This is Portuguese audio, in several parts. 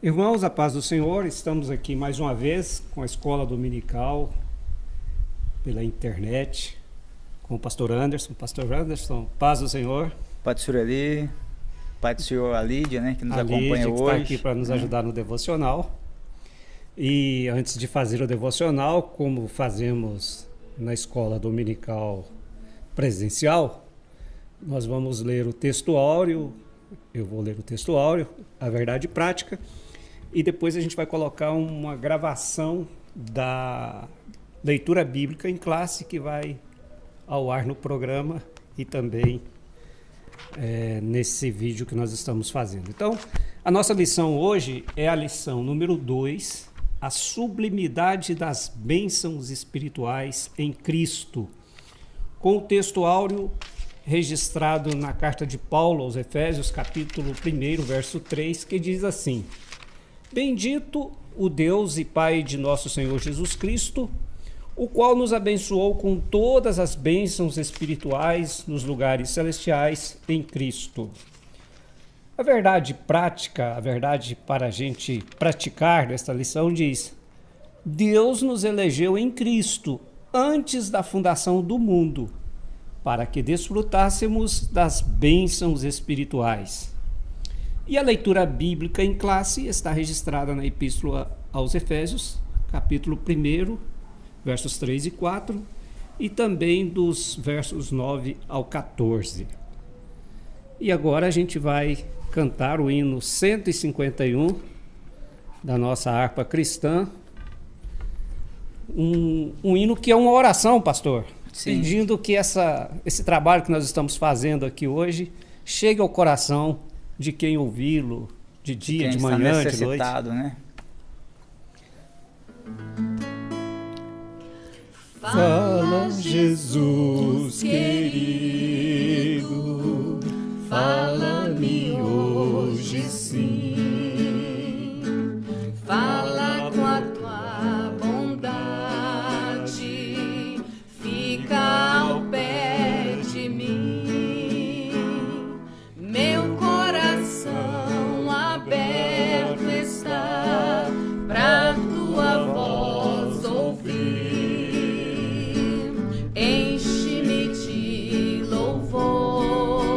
Irmãos, a paz do Senhor, estamos aqui mais uma vez com a Escola Dominical pela internet, com o pastor Anderson. Pastor Anderson, paz do Senhor. Pai do Senhor Ali, Pai do Senhor a Lídia, né, que nos A acompanha Lídia, que hoje. está aqui para nos ajudar no devocional. E antes de fazer o devocional, como fazemos na Escola Dominical presencial, nós vamos ler o texto áureo, eu vou ler o texto áureo, a verdade prática, e depois a gente vai colocar uma gravação da leitura bíblica em classe que vai ao ar no programa e também nesse vídeo que nós estamos fazendo. Então, a nossa lição hoje é a lição número 2, a sublimidade das bênçãos espirituais em Cristo, com o texto áureo registrado na carta de Paulo aos Efésios, capítulo 1, verso 3, que diz assim: Bendito o Deus e Pai de nosso Senhor Jesus Cristo, o qual nos abençoou com todas as bênçãos espirituais nos lugares celestiais em Cristo. A verdade prática, a verdade para a gente praticar nesta lição diz: Deus nos elegeu em Cristo antes da fundação do mundo, para que desfrutássemos das bênçãos espirituais. E a leitura bíblica em classe está registrada na Epístola aos Efésios, capítulo 1, versos 3 e 4, e também dos versos 9 ao 14. E agora a gente vai cantar o hino 151 da nossa harpa cristã, um hino que é uma oração, pastor, Sim. pedindo que esse trabalho que nós estamos fazendo aqui hoje chegue ao coração de quem ouvi-lo, de dia, de manhã, de noite. Necessitado, né? Fala, Jesus querido, fala-me hoje sim. Fala com a tua bondade, fica ao pé de mim. Meu coração aberto está pra tua voz ouvir. Enche-me de louvores,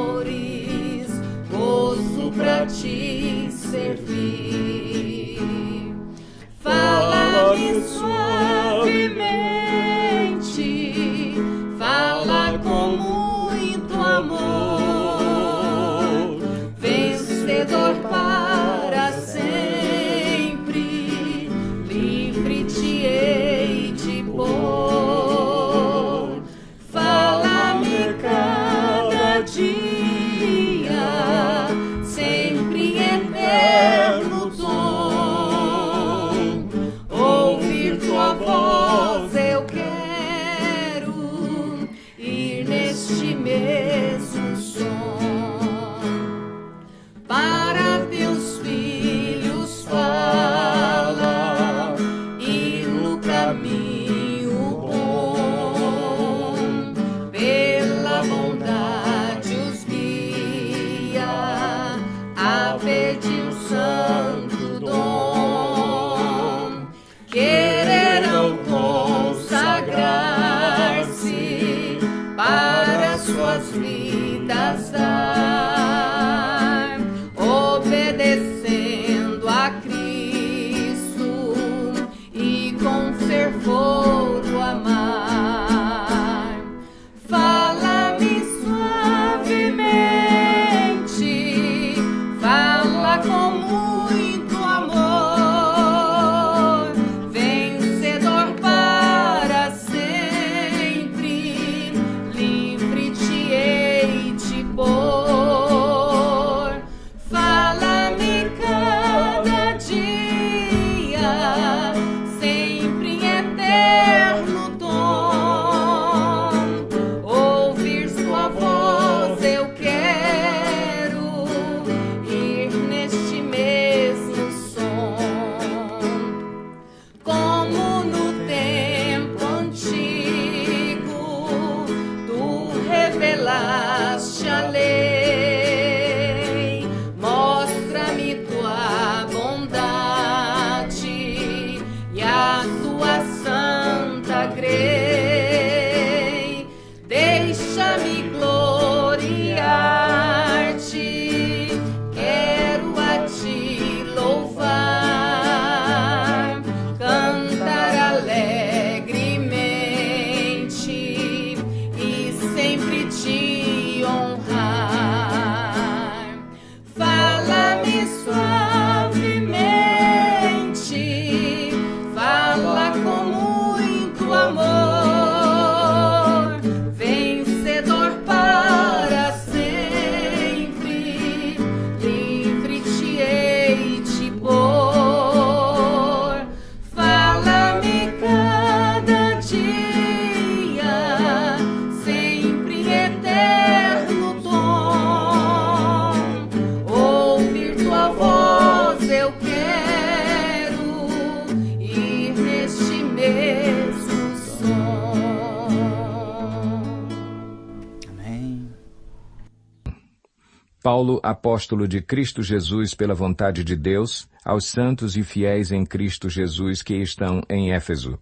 Paulo, apóstolo de Cristo Jesus pela vontade de Deus, aos santos e fiéis em Cristo Jesus que estão em Éfeso.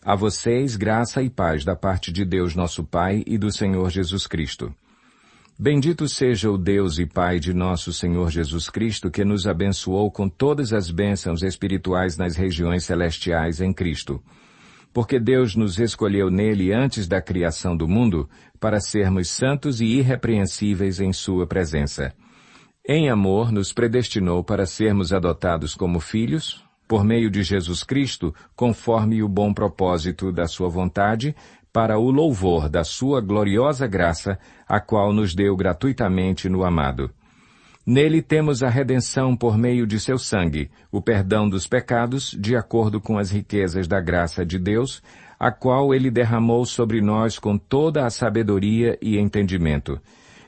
A vocês, graça e paz da parte de Deus nosso Pai e do Senhor Jesus Cristo. Bendito seja o Deus e Pai de nosso Senhor Jesus Cristo, que nos abençoou com todas as bênçãos espirituais nas regiões celestiais em Cristo. Porque Deus nos escolheu nele antes da criação do mundo, para sermos santos e irrepreensíveis em sua presença. Em amor, nos predestinou para sermos adotados como filhos, por meio de Jesus Cristo, conforme o bom propósito da sua vontade, para o louvor da sua gloriosa graça, a qual nos deu gratuitamente no amado. Nele temos a redenção por meio de seu sangue, o perdão dos pecados, de acordo com as riquezas da graça de Deus, a qual ele derramou sobre nós com toda a sabedoria e entendimento,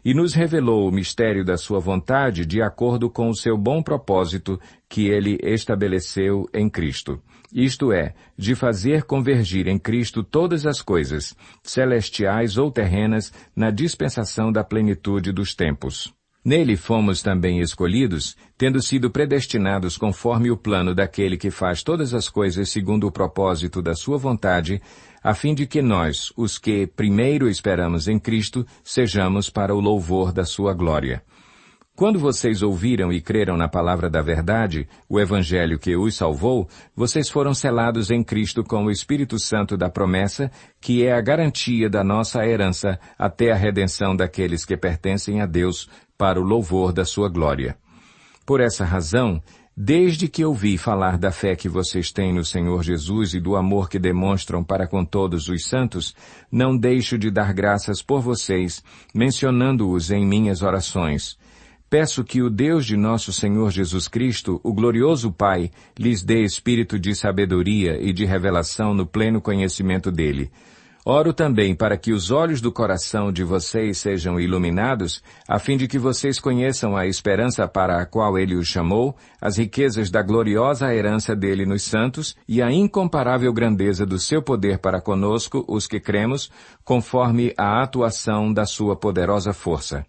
e nos revelou o mistério da sua vontade de acordo com o seu bom propósito que ele estabeleceu em Cristo. Isto é, de fazer convergir em Cristo todas as coisas, celestiais ou terrenas, na dispensação da plenitude dos tempos. Nele fomos também escolhidos, tendo sido predestinados conforme o plano daquele que faz todas as coisas segundo o propósito da sua vontade, a fim de que nós, os que primeiro esperamos em Cristo, sejamos para o louvor da sua glória. Quando vocês ouviram e creram na palavra da verdade, o evangelho que os salvou, vocês foram selados em Cristo com o Espírito Santo da promessa, que é a garantia da nossa herança até a redenção daqueles que pertencem a Deus, para o louvor da sua glória. Por essa razão, desde que ouvi falar da fé que vocês têm no Senhor Jesus e do amor que demonstram para com todos os santos, não deixo de dar graças por vocês, mencionando-os em minhas orações. Peço que o Deus de nosso Senhor Jesus Cristo, o glorioso Pai, lhes dê espírito de sabedoria e de revelação no pleno conhecimento dele. Oro também para que os olhos do coração de vocês sejam iluminados, a fim de que vocês conheçam a esperança para a qual ele os chamou, as riquezas da gloriosa herança dele nos santos e a incomparável grandeza do seu poder para conosco, os que cremos, conforme a atuação da sua poderosa força.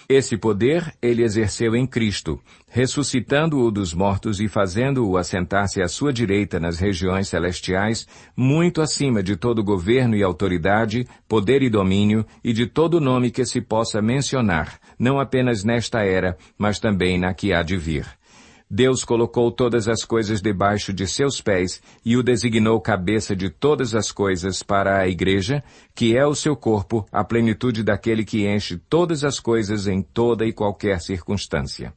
Esse poder ele exerceu em Cristo, ressuscitando-o dos mortos e fazendo-o assentar-se à sua direita nas regiões celestiais, muito acima de todo governo e autoridade, poder e domínio, e de todo nome que se possa mencionar, não apenas nesta era, mas também na que há de vir. Deus colocou todas as coisas debaixo de seus pés e o designou cabeça de todas as coisas para a Igreja, que é o seu corpo, a plenitude daquele que enche todas as coisas em toda e qualquer circunstância.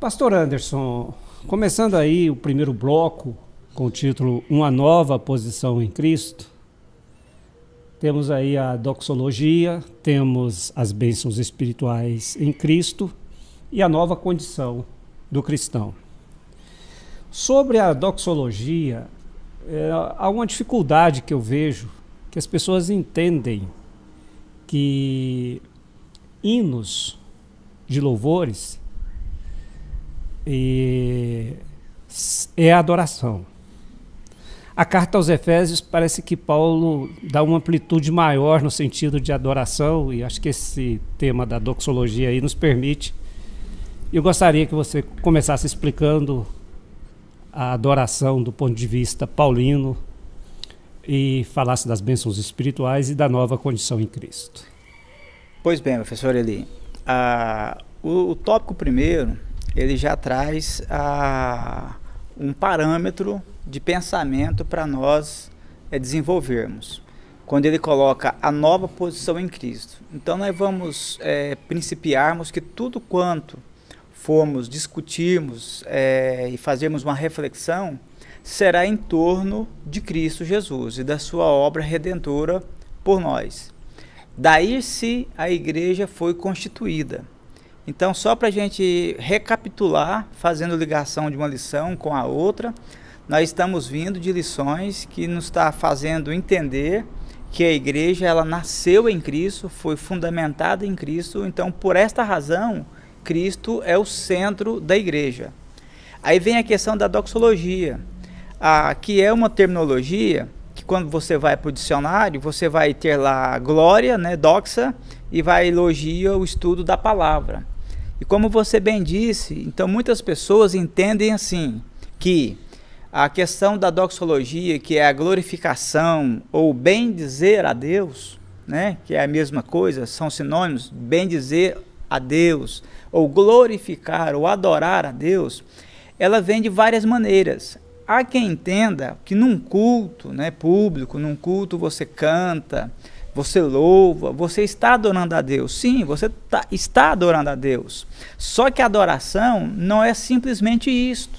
Pastor Anderson, começando aí o primeiro bloco com o título Uma Nova Posição em Cristo, temos aí a doxologia, temos as bênçãos espirituais em Cristo e a nova condição do cristão. Sobre a doxologia, há uma dificuldade que eu vejo, que as pessoas entendem que hinos de louvores é adoração. A carta aos Efésios parece que Paulo dá uma amplitude maior no sentido de adoração, e acho que esse tema da doxologia aí nos permite. Eu gostaria que você começasse explicando a adoração do ponto de vista paulino e falasse das bênçãos espirituais e da nova condição em Cristo. Pois bem, professor Eli, o tópico primeiro, ele já traz um parâmetro de pensamento para nós desenvolvermos, quando ele coloca a nova posição em Cristo. Então nós vamos principiarmos que tudo quanto formos discutirmos e fazermos uma reflexão, será em torno de Cristo Jesus e da sua obra redentora por nós. Daí se a igreja foi constituída. Então, só para a gente recapitular, fazendo ligação de uma lição com a outra, nós estamos vindo de lições que nos está fazendo entender que a igreja ela nasceu em Cristo, foi fundamentada em Cristo. Então, por esta razão, Cristo é o centro da igreja. Aí vem a questão da doxologia, que é uma terminologia que quando você vai para o dicionário, você vai ter lá glória, né, doxa, e vai elogia o estudo da palavra. E como você bem disse, então muitas pessoas entendem assim, que a questão da doxologia, que é a glorificação ou bem dizer a Deus, né, que é a mesma coisa, são sinônimos, bem dizer a Deus, ou glorificar, ou adorar a Deus, ela vem de várias maneiras. Há quem entenda que num culto, né, público, num culto você canta, você louva, você está adorando a Deus. Sim, você está adorando a Deus. Só que a adoração não é simplesmente isto.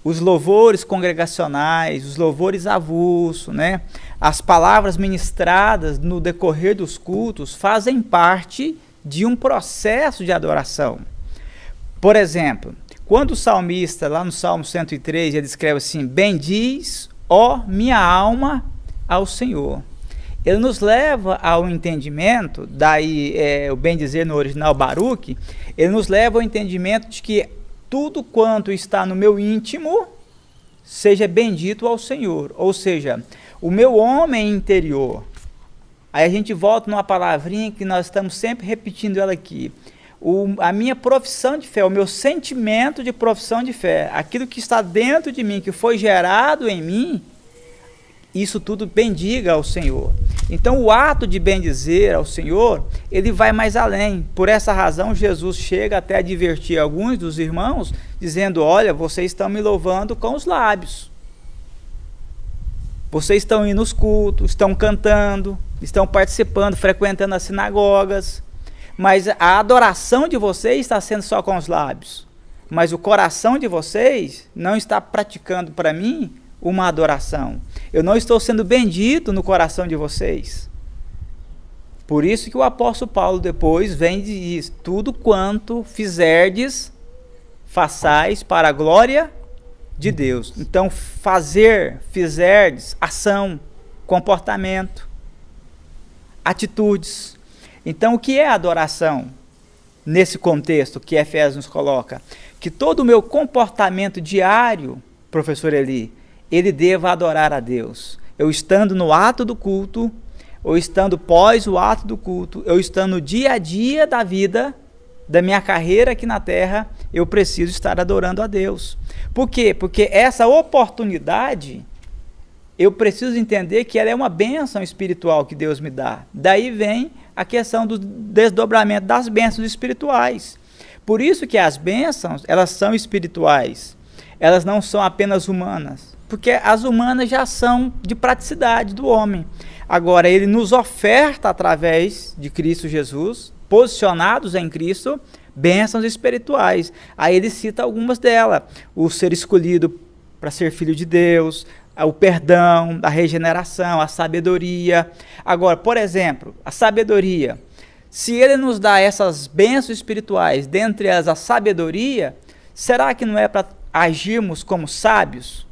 Os louvores congregacionais, os louvores avulsos, né, as palavras ministradas no decorrer dos cultos fazem parte de um processo de adoração. Por exemplo, quando o salmista, lá no Salmo 103, ele escreve assim: bendiz, ó minha alma, ao Senhor. Ele nos leva ao entendimento, daí o bem dizer no original Baruch, ele nos leva ao entendimento de que tudo quanto está no meu íntimo seja bendito ao Senhor. Ou seja, o meu homem interior. Aí a gente volta numa palavrinha que nós estamos sempre repetindo ela aqui. A minha profissão de fé, o meu sentimento de profissão de fé, aquilo que está dentro de mim, que foi gerado em mim, isso tudo bendiga ao Senhor. Então o ato de bendizer ao Senhor, ele vai mais além. Por essa razão Jesus chega até a advertir alguns dos irmãos, dizendo: olha, vocês estão me louvando com os lábios. Vocês estão indo nos cultos, estão cantando, estão participando, frequentando as sinagogas, mas a adoração de vocês está sendo só com os lábios. Mas o coração de vocês não está praticando para mim uma adoração. Eu não estou sendo bendito no coração de vocês. Por isso que o apóstolo Paulo depois vem e diz: tudo quanto fizerdes, façais para a glória de Deus. Então, fizerdes, ação, comportamento, atitudes. Então, o que é adoração? Nesse contexto que Efésios nos coloca, que todo o meu comportamento diário, professor Eli, ele deva adorar a Deus. Eu estando no ato do culto, ou estando pós o ato do culto, eu estando no dia a dia da vida, da minha carreira aqui na terra, eu preciso estar adorando a Deus. Por quê? Porque essa oportunidade, eu preciso entender que ela é uma bênção espiritual que Deus me dá. Daí vem a questão do desdobramento das bênçãos espirituais. Por isso que as bênçãos, elas são espirituais. Elas não são apenas humanas. Porque as humanas já são de praticidade do homem. Agora, ele nos oferta através de Cristo Jesus, posicionados em Cristo, bênçãos espirituais. Aí ele cita algumas delas: o ser escolhido para ser filho de Deus, o perdão, a regeneração, a sabedoria. Agora, por exemplo, a sabedoria. Se ele nos dá essas bênçãos espirituais, dentre elas a sabedoria, será que não é para agirmos como sábios,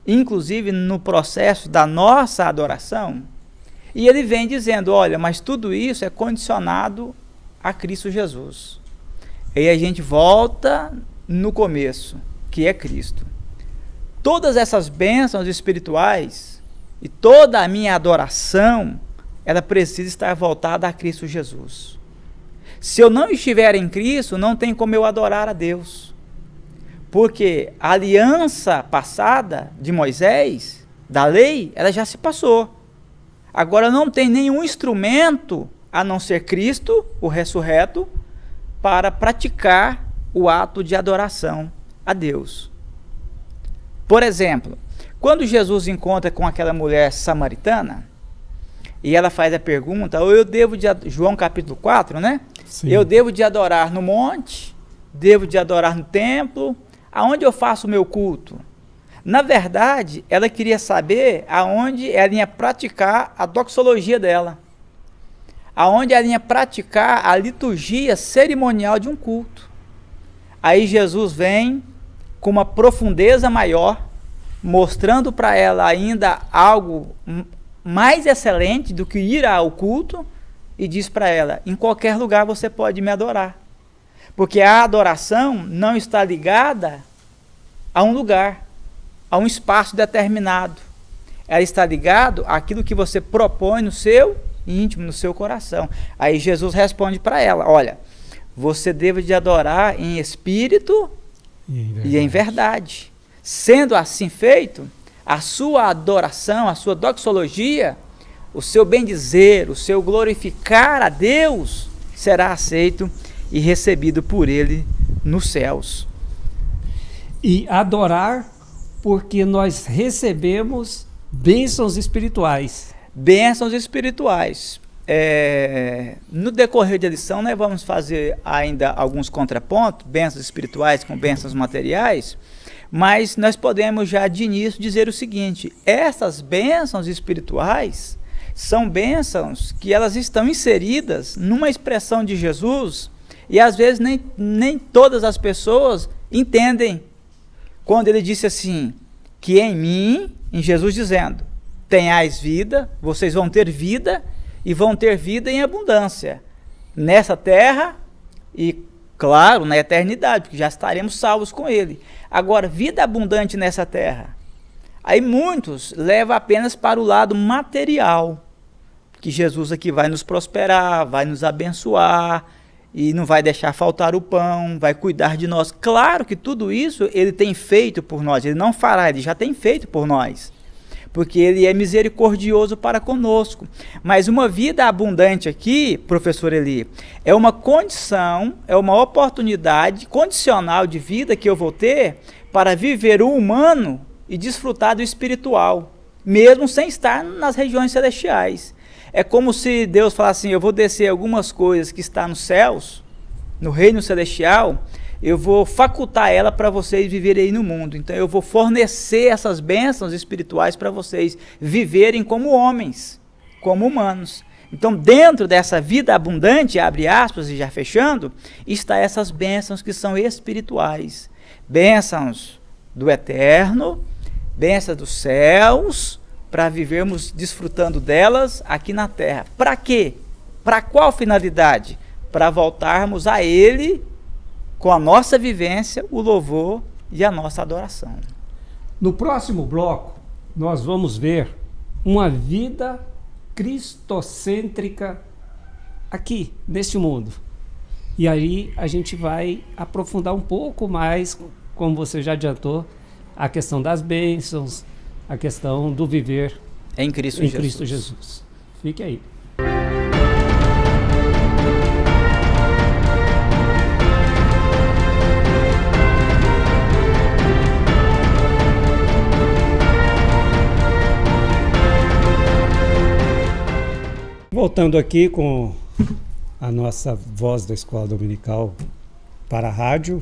inclusive no processo da nossa adoração? E ele vem dizendo: olha, mas tudo isso é condicionado a Cristo Jesus. E a gente volta no começo, que é Cristo. Todas essas bênçãos espirituais e toda a minha adoração, ela precisa estar voltada a Cristo Jesus. Se eu não estiver em Cristo, não tem como eu adorar a Deus. Porque a aliança passada de Moisés, da lei, ela já se passou. Agora não tem nenhum instrumento, a não ser Cristo, o ressurreto, para praticar o ato de adoração a Deus. Por exemplo, quando Jesus encontra com aquela mulher samaritana, e ela faz a pergunta, ou eu devo de, João capítulo 4, né? Sim. Eu devo de adorar no monte, devo de adorar no templo, aonde eu faço o meu culto? Na verdade, ela queria saber aonde ela ia praticar a doxologia dela, aonde ela ia praticar a liturgia cerimonial de um culto. Aí Jesus vem com uma profundeza maior, mostrando para ela ainda algo mais excelente do que ir ao culto, e diz para ela: em qualquer lugar você pode me adorar. Porque a adoração não está ligada a um lugar, a um espaço determinado. Ela está ligada àquilo que você propõe no seu íntimo, no seu coração. Aí Jesus responde para ela, olha, você deve de adorar em espírito e em verdade. Sendo assim feito, a sua adoração, a sua doxologia, o seu bendizer, o seu glorificar a Deus será aceito e recebido por Ele nos céus. E adorar porque nós recebemos bênçãos espirituais. Bênçãos espirituais. No decorrer da lição, nós vamos fazer ainda alguns contrapontos, bênçãos espirituais com bênçãos materiais, mas nós podemos já de início dizer o seguinte, essas bênçãos espirituais são bênçãos que elas estão inseridas numa expressão de Jesus e às vezes nem todas as pessoas entendem. Quando ele disse assim, que em mim, em Jesus dizendo, tenhais vida, vocês vão ter vida e vão ter vida em abundância, nessa terra e, claro, na eternidade, porque já estaremos salvos com ele. Agora, vida abundante nessa terra. Aí muitos levam apenas para o lado material, que Jesus aqui vai nos prosperar, vai nos abençoar, e não vai deixar faltar o pão, vai cuidar de nós. Claro que tudo isso ele tem feito por nós, ele não fará, ele já tem feito por nós, porque ele é misericordioso para conosco. Mas uma vida abundante aqui, professor Eli, é uma condição, é uma oportunidade condicional de vida que eu vou ter para viver o humano e desfrutar do espiritual, mesmo sem estar nas regiões celestiais. É como se Deus falasse assim, eu vou descer algumas coisas que estão nos céus, no reino celestial, eu vou facultar ela para vocês viverem aí no mundo. Então eu vou fornecer essas bênçãos espirituais para vocês viverem como homens, como humanos. Então dentro dessa vida abundante, abre aspas e já fechando, está essas bênçãos que são espirituais. Bênçãos do eterno, bênçãos dos céus, para vivermos desfrutando delas aqui na terra. Para quê? Para qual finalidade? Para voltarmos a Ele com a nossa vivência, o louvor e a nossa adoração. No próximo bloco, nós vamos ver uma vida cristocêntrica aqui, neste mundo. E aí a gente vai aprofundar um pouco mais, como você já adiantou, a questão das bênçãos, a questão do viver em Cristo Jesus. Fique aí. Voltando aqui com a nossa voz da Escola Dominical para a rádio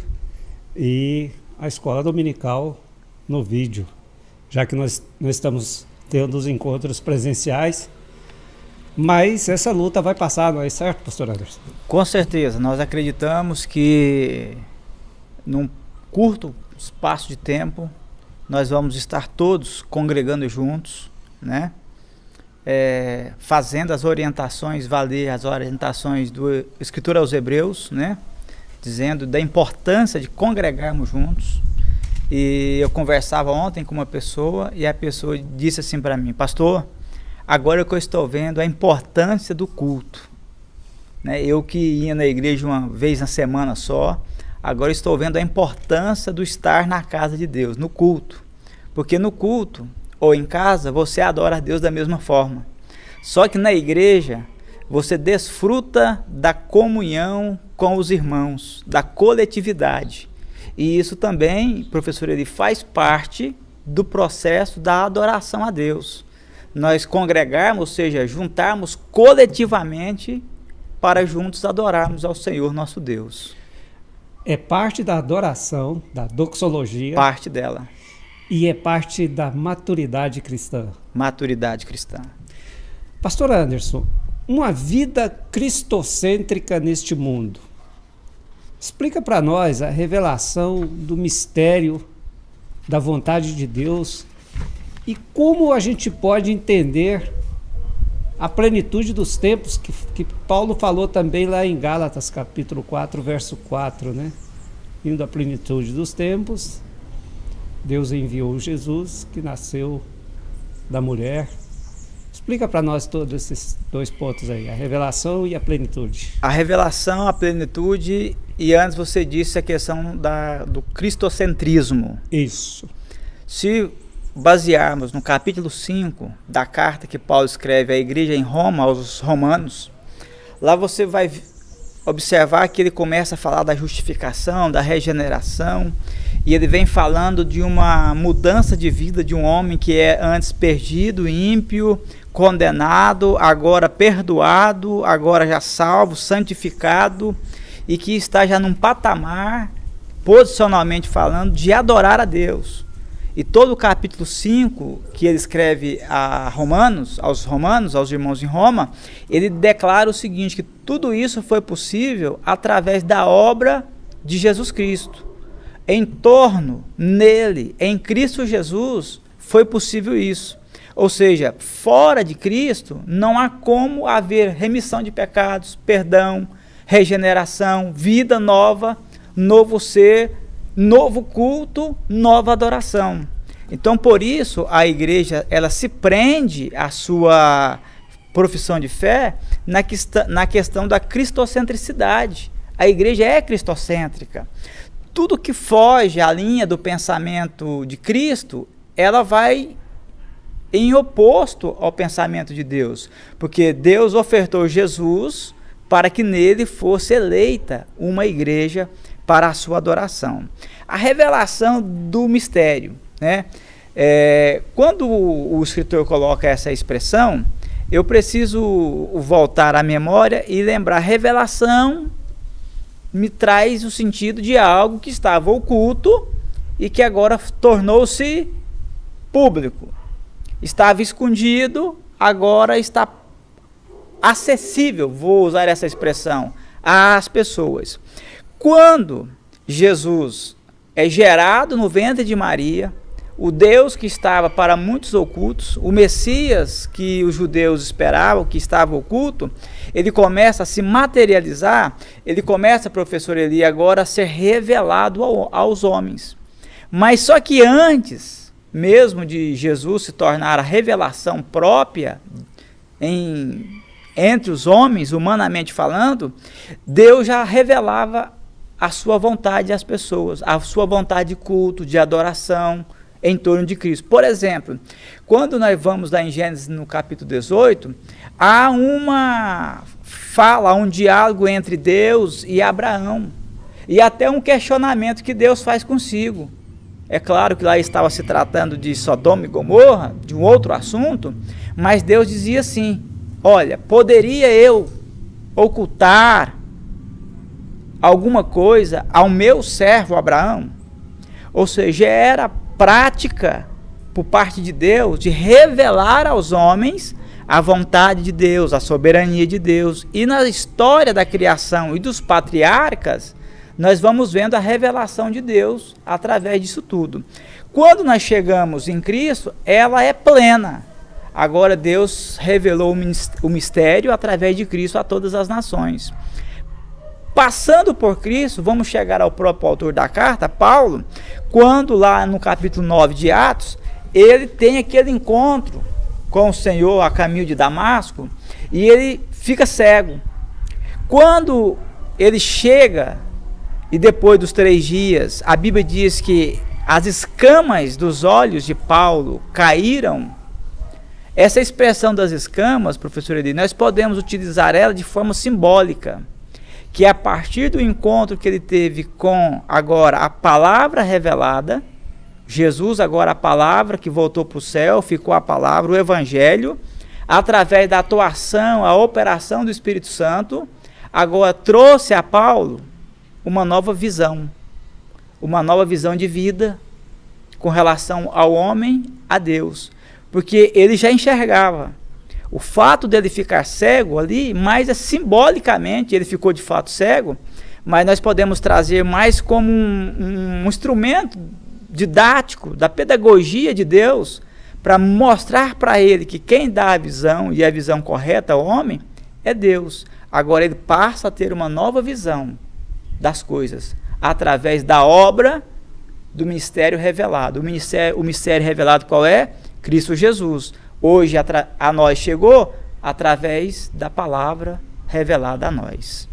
e a Escola Dominical no vídeo. Já que nós estamos tendo os encontros presenciais, mas essa luta vai passar, não é certo, pastor Anderson? Com certeza, nós acreditamos que num curto espaço de tempo, nós vamos estar todos congregando juntos, né? Fazendo as orientações, valer as orientações do Escritor aos Hebreus, né? Dizendo da importância de congregarmos juntos. E eu conversava ontem com uma pessoa e a pessoa disse assim para mim, pastor, agora que eu estou vendo a importância do culto, né? Eu que ia na igreja uma vez na semana só, agora estou vendo a importância do estar na casa de Deus, no culto, porque no culto ou em casa você adora a Deus da mesma forma, só que na igreja você desfruta da comunhão com os irmãos, da coletividade. E isso também, professor, ele faz parte do processo da adoração a Deus. Nós congregarmos, ou seja, juntarmos coletivamente para juntos adorarmos ao Senhor nosso Deus. É parte da adoração, da doxologia. Parte dela. E é parte da maturidade cristã. Maturidade cristã. Pastor Anderson, uma vida cristocêntrica neste mundo. Explica para nós a revelação do mistério da vontade de Deus e como a gente pode entender a plenitude dos tempos, que Paulo falou também lá em Gálatas, capítulo 4, verso 4, né? Indo à plenitude dos tempos, Deus enviou Jesus, que nasceu da mulher. Explica para nós todos esses dois pontos aí, a revelação e a plenitude. A revelação, a plenitude, e antes você disse a questão do cristocentrismo. Isso. Se basearmos no capítulo 5 da carta que Paulo escreve à igreja em Roma, aos romanos, lá você vai observar que ele começa a falar da justificação, da regeneração, e ele vem falando de uma mudança de vida de um homem que é antes perdido, ímpio, condenado, agora perdoado, agora já salvo, santificado, e que está já num patamar, posicionalmente falando, de adorar a Deus. E todo o capítulo 5 que ele escreve aos irmãos em Roma, ele declara o seguinte, que tudo isso foi possível através da obra de Jesus Cristo. Em torno, nele, em Cristo Jesus, foi possível isso. Ou seja, fora de Cristo, não há como haver remissão de pecados, perdão, regeneração, vida nova, novo ser, novo culto, nova adoração. Então, por isso, a igreja ela se prende à sua profissão de fé na questão da cristocentricidade. A igreja é cristocêntrica. Tudo que foge à linha do pensamento de Cristo, ela vai em oposto ao pensamento de Deus. Porque Deus ofertou Jesus para que nele fosse eleita uma igreja para a sua adoração. A revelação do mistério, né? Quando o escritor coloca essa expressão, eu preciso voltar à memória e lembrar, revelação me traz o sentido de algo que estava oculto e que agora tornou-se público. Estava escondido, agora está acessível, vou usar essa expressão, às pessoas. Quando Jesus é gerado no ventre de Maria, o Deus que estava para muitos ocultos, o Messias que os judeus esperavam, que estava oculto, ele começa a se materializar, ele começa, professor Eli, agora a ser revelado aos homens. Mas só que antes, mesmo de Jesus se tornar a revelação própria entre os homens, humanamente falando, Deus já revelava a sua vontade às pessoas, a sua vontade de culto, de adoração em torno de Cristo. Por exemplo, quando nós vamos lá em Gênesis no capítulo 18, há uma fala, um diálogo entre Deus e Abraão, e até um questionamento que Deus faz consigo. É claro que lá estava se tratando de Sodoma e Gomorra, de um outro assunto, mas Deus dizia assim, olha, poderia eu ocultar alguma coisa ao meu servo Abraão? Ou seja, era prática por parte de Deus de revelar aos homens a vontade de Deus, a soberania de Deus. E na história da criação e dos patriarcas, nós vamos vendo a revelação de Deus através disso tudo. Quando nós chegamos em Cristo, ela é plena. Agora Deus revelou o mistério através de Cristo a todas as nações. Passando por Cristo, vamos chegar ao próprio autor da carta, Paulo, quando lá no capítulo 9 de Atos, ele tem aquele encontro com o Senhor a caminho de Damasco, e ele fica cego. Quando ele chega, e depois dos 3 dias, a Bíblia diz que as escamas dos olhos de Paulo caíram. Essa expressão das escamas, professor Eli, nós podemos utilizar ela de forma simbólica, que a partir do encontro que ele teve com agora a palavra revelada, Jesus agora a palavra que voltou para o céu, ficou a palavra, o evangelho, através da atuação, a operação do Espírito Santo, agora trouxe a Paulo uma nova visão de vida com relação ao homem, a Deus, porque ele já enxergava. O fato dele ficar cego ali, mais é simbolicamente, ele ficou de fato cego, mas nós podemos trazer mais como um instrumento didático da pedagogia de Deus para mostrar para ele que quem dá a visão, e a visão correta ao homem, é Deus. Agora ele passa a ter uma nova visão das coisas, através da obra do mistério revelado. O mistério revelado qual é? Cristo Jesus. Hoje a nós chegou através da palavra revelada a nós.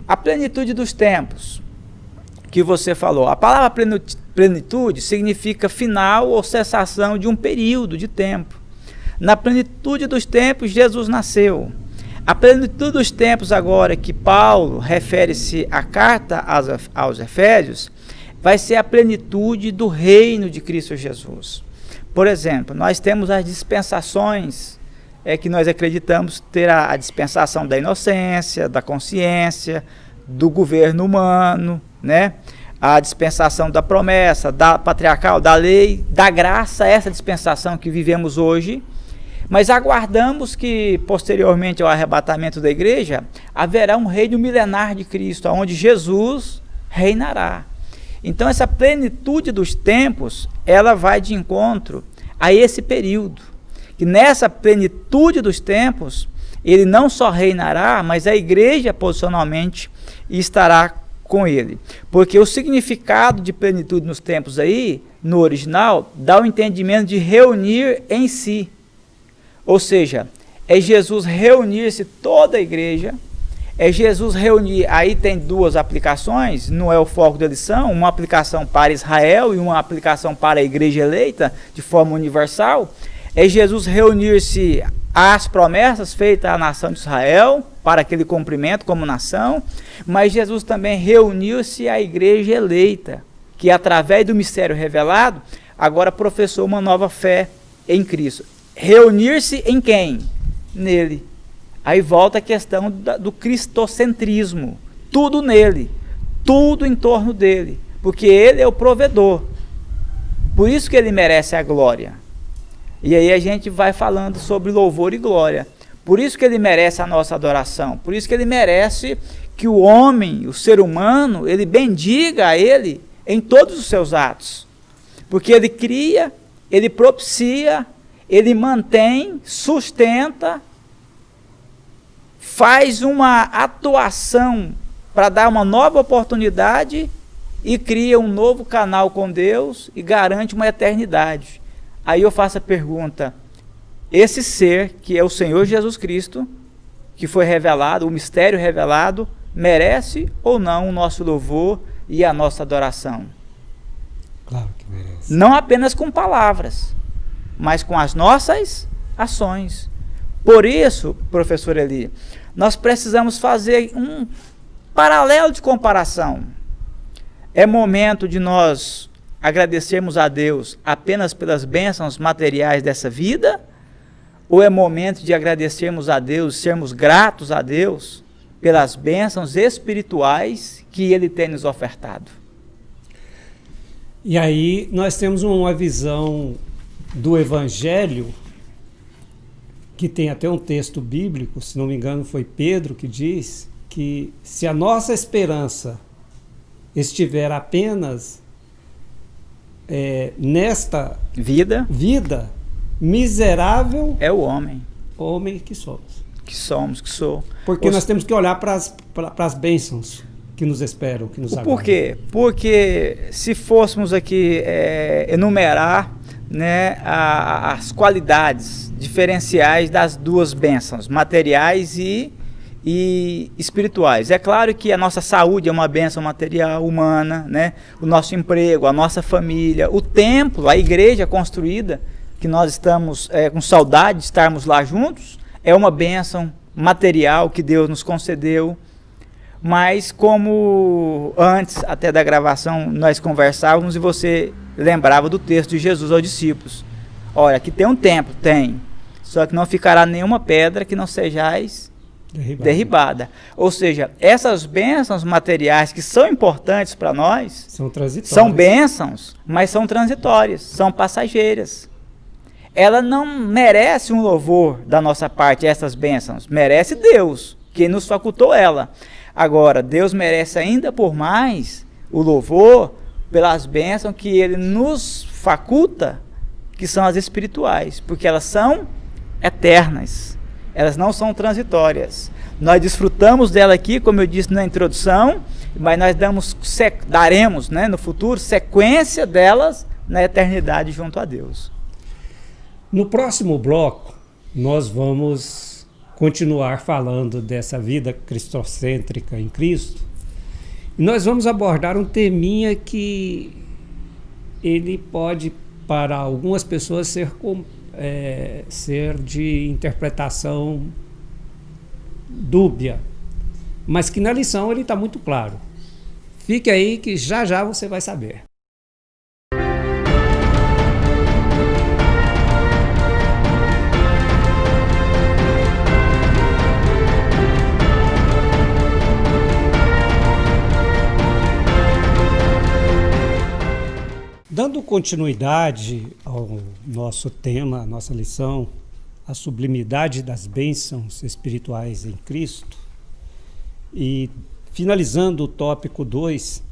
A plenitude dos tempos, que você falou. A palavra plenitude significa final ou cessação de um período de tempo. Na plenitude dos tempos, Jesus nasceu. A plenitude dos tempos agora que Paulo refere-se à carta aos Efésios, vai ser a plenitude do reino de Cristo Jesus. Por exemplo, nós temos as dispensações, que nós acreditamos ter a dispensação da inocência, da consciência, do governo humano, né? A dispensação da promessa, da patriarcal, da lei, da graça, essa dispensação que vivemos hoje. Mas aguardamos que, posteriormente ao arrebatamento da igreja, haverá um reino milenar de Cristo, onde Jesus reinará. Então, essa plenitude dos tempos, ela vai de encontro a esse período. Que nessa plenitude dos tempos, ele não só reinará, mas a igreja posicionalmente estará com ele. Porque o significado de plenitude nos tempos aí, no original, dá o entendimento de reunir em si. Ou seja, é Jesus reunir-se toda a igreja, é Jesus reunir, aí tem duas aplicações, não é o foco da lição, uma aplicação para Israel e uma aplicação para a igreja eleita, de forma universal. É Jesus reunir-se às promessas feitas à nação de Israel, para aquele cumprimento como nação, mas Jesus também reuniu-se à igreja eleita, que através do mistério revelado, agora professou uma nova fé em Cristo. Reunir-se em quem? Nele. Aí volta a questão do cristocentrismo. Tudo nele, tudo em torno dele, porque ele é o provedor. Por isso que ele merece a glória. E aí a gente vai falando sobre louvor e glória. Por isso que ele merece a nossa adoração. Por isso que ele merece que o homem, o ser humano, ele bendiga a ele em todos os seus atos. Porque ele cria, ele propicia, ele mantém, sustenta, faz uma atuação para dar uma nova oportunidade e cria um novo canal com Deus e garante uma eternidade. Aí eu faço a pergunta, esse ser que é o Senhor Jesus Cristo, que foi revelado, o mistério revelado, merece ou não o nosso louvor e a nossa adoração? Claro que merece. Não apenas com palavras, mas com as nossas ações. Por isso, professor Eli, nós precisamos fazer um paralelo de comparação. É momento de nós agradecermos a Deus apenas pelas bênçãos materiais dessa vida? Ou é momento de agradecermos a Deus, sermos gratos a Deus pelas bênçãos espirituais que Ele tem nos ofertado? E aí nós temos uma visão do Evangelho, que tem até um texto bíblico, se não me engano foi Pedro que diz, que se a nossa esperança estiver apenas nesta vida, miserável é o homem que somos. Que sou. Porque nós temos que olhar para as bênçãos que nos esperam, que nos aguardam. Por quê? Porque se fôssemos aqui enumerar, né, as qualidades diferenciais das duas bênçãos, materiais e espirituais. É claro que a nossa saúde é uma bênção material, humana, né? O nosso emprego, a nossa família, o templo, a igreja construída, que nós estamos com saudade de estarmos lá juntos, é uma bênção material que Deus nos concedeu. Mas como antes até da gravação nós conversávamos e você lembrava do texto de Jesus aos discípulos. Olha, aqui tem um templo, tem, só que não ficará nenhuma pedra que não sejais derribada. Ou seja, essas bênçãos materiais que são importantes para nós, são transitórias. São bênçãos, mas são transitórias, são passageiras. Ela não merece um louvor da nossa parte, essas bênçãos. Merece Deus, que nos facultou ela. Agora, Deus merece ainda por mais o louvor pelas bênçãos que Ele nos faculta, que são as espirituais, porque elas são eternas, elas não são transitórias. Nós desfrutamos dela aqui, como eu disse na introdução, mas nós daremos, né, no futuro, sequência delas na eternidade junto a Deus. No próximo bloco, nós vamos continuar falando dessa vida cristocêntrica em Cristo. E nós vamos abordar um teminha que ele pode, para algumas pessoas, ser de interpretação dúbia, mas que na lição ele está muito claro. Fique aí que já já você vai saber. Dando continuidade ao nosso tema, à nossa lição, a sublimidade das bênçãos espirituais em Cristo, e finalizando o tópico 2,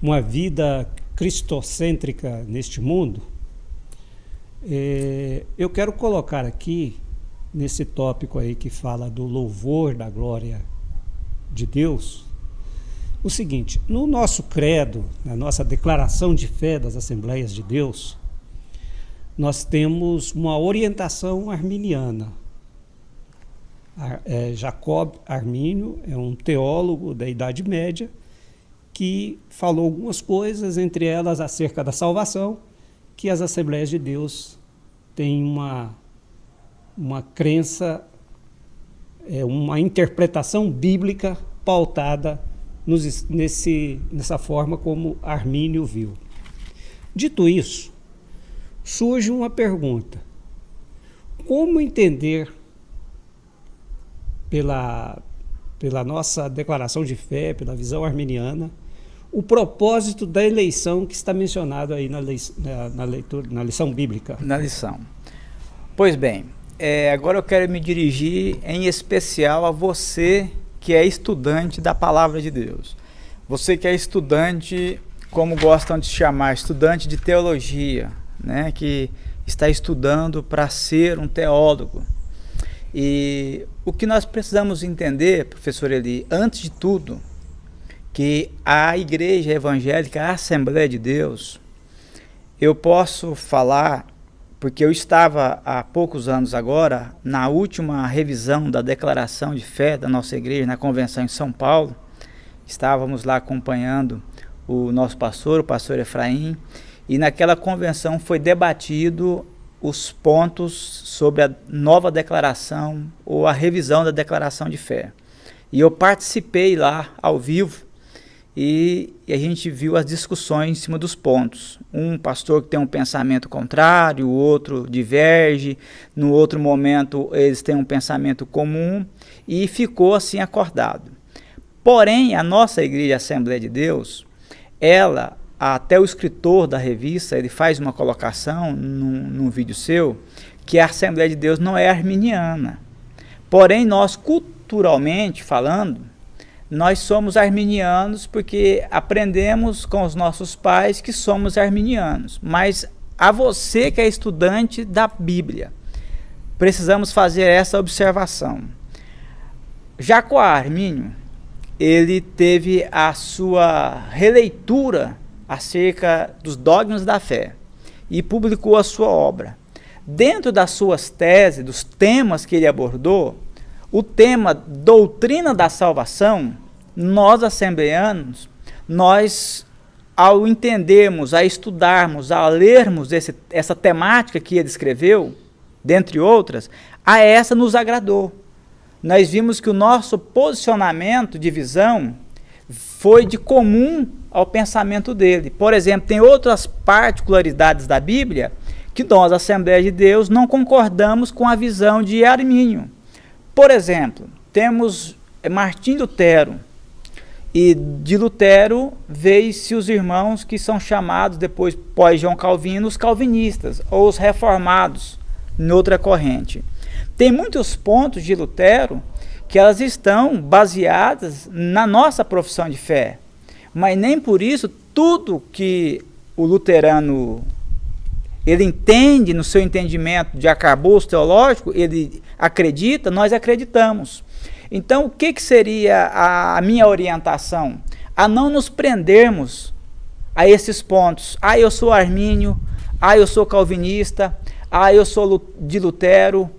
uma vida cristocêntrica neste mundo, eu quero colocar aqui, nesse tópico aí que fala do louvor da glória de Deus, o seguinte: no nosso credo, na nossa declaração de fé das Assembleias de Deus, nós temos uma orientação arminiana. Jacob Armínio é um teólogo da Idade Média que falou algumas coisas, entre elas acerca da salvação, que as Assembleias de Deus têm uma crença, uma interpretação bíblica pautada nessa forma como Armínio viu. Dito isso, surge uma pergunta: como entender, pela nossa declaração de fé, pela visão arminiana, o propósito da eleição que está mencionado aí na lição bíblica? Na lição. Pois bem, agora eu quero me dirigir em especial a você que é estudante da Palavra de Deus. Você que é estudante, como gostam de chamar, estudante de teologia, né, que está estudando para ser um teólogo. E o que nós precisamos entender, professor Eli, antes de tudo, que a Igreja Evangélica, a Assembleia de Deus, eu posso falar, porque eu estava há poucos anos agora, na última revisão da declaração de fé da nossa igreja, na convenção em São Paulo. Estávamos lá acompanhando o nosso pastor, o pastor Efraim, e naquela convenção foi debatido os pontos sobre a nova declaração ou a revisão da declaração de fé. E eu participei lá ao vivo e a gente viu as discussões em cima dos pontos. Um pastor que tem um pensamento contrário, o outro diverge, no outro momento eles têm um pensamento comum, e ficou assim acordado. Porém, a nossa igreja Assembleia de Deus, ela, até o escritor da revista, ele faz uma colocação num vídeo seu, que a Assembleia de Deus não é arminiana. Porém, nós, culturalmente falando, nós somos arminianos porque aprendemos com os nossos pais que somos arminianos. Mas a você que é estudante da Bíblia, precisamos fazer essa observação. Jacob Armínio, ele teve a sua releitura acerca dos dogmas da fé e publicou a sua obra. Dentro das suas teses, dos temas que ele abordou, o tema doutrina da salvação, nós assembleanos, nós, ao entendermos, a estudarmos, a lermos essa temática que ele escreveu, dentre outras, a essa nos agradou. Nós vimos que o nosso posicionamento de visão foi de comum ao pensamento dele. Por exemplo, tem outras particularidades da Bíblia que nós, Assembleia de Deus, não concordamos com a visão de Armínio. Por exemplo, temos Martim Lutero, e de Lutero veio-se os irmãos que são chamados depois, pós João Calvino, os calvinistas, ou os reformados, em outra corrente. Tem muitos pontos de Lutero que elas estão baseadas na nossa profissão de fé, mas nem por isso tudo que o luterano ele entende no seu entendimento de arcabouço teológico, ele acredita, nós acreditamos. Então, o que seria a minha orientação? A não nos prendermos a esses pontos. Ah, eu sou armínio, ah, eu sou calvinista, ah, eu sou de Lutero.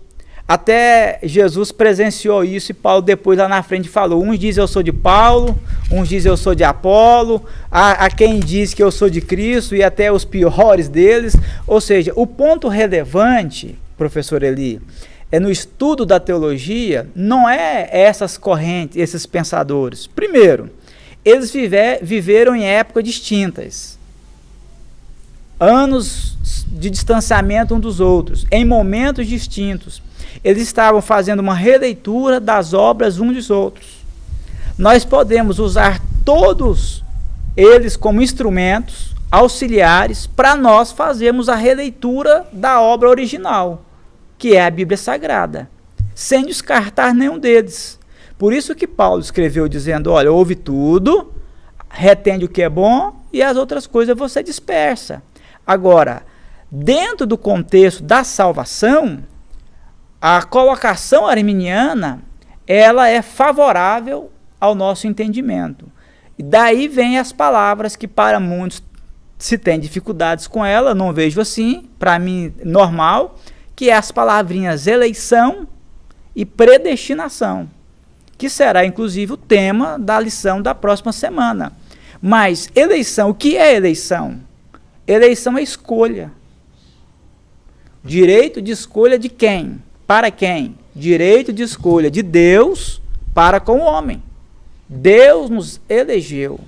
Até Jesus presenciou isso e Paulo depois lá na frente falou, uns dizem eu sou de Paulo, uns dizem eu sou de Apolo, há quem diz que eu sou de Cristo e até os piores deles. Ou seja, o ponto relevante, professor Eli, é no estudo da teologia, não é essas correntes, esses pensadores. Primeiro, eles viveram em épocas distintas, anos de distanciamento um dos outros, em momentos distintos. Eles estavam fazendo uma releitura das obras uns dos outros. Nós podemos usar todos eles como instrumentos auxiliares para nós fazermos a releitura da obra original, que é a Bíblia Sagrada, sem descartar nenhum deles. Por isso que Paulo escreveu dizendo, olha, ouve tudo, retende o que é bom e as outras coisas você dispersa. Agora, dentro do contexto da salvação, a colocação arminiana, ela é favorável ao nosso entendimento. E daí vem as palavras que para muitos se tem dificuldades com ela, não vejo assim, para mim normal, que é as palavrinhas eleição e predestinação, que será inclusive o tema da lição da próxima semana. Mas eleição, o que é eleição? Eleição é escolha. Direito de escolha de quem? Para quem? Direito de escolha de Deus para com o homem. Deus nos elegeu.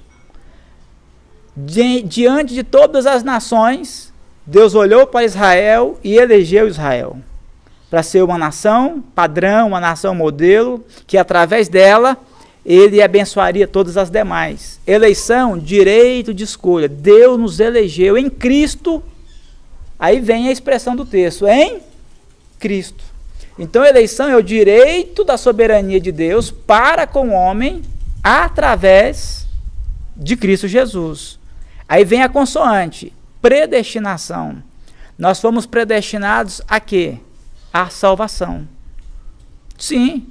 Diante de todas as nações, Deus olhou para Israel e elegeu Israel para ser uma nação padrão, uma nação modelo, que através dela ele abençoaria todas as demais. Eleição, direito de escolha. Deus nos elegeu em Cristo. Aí vem a expressão do texto, em Cristo. Então, a eleição é o direito da soberania de Deus para com o homem através de Cristo Jesus. Aí vem a consoante, predestinação. Nós fomos predestinados a quê? A salvação. Sim,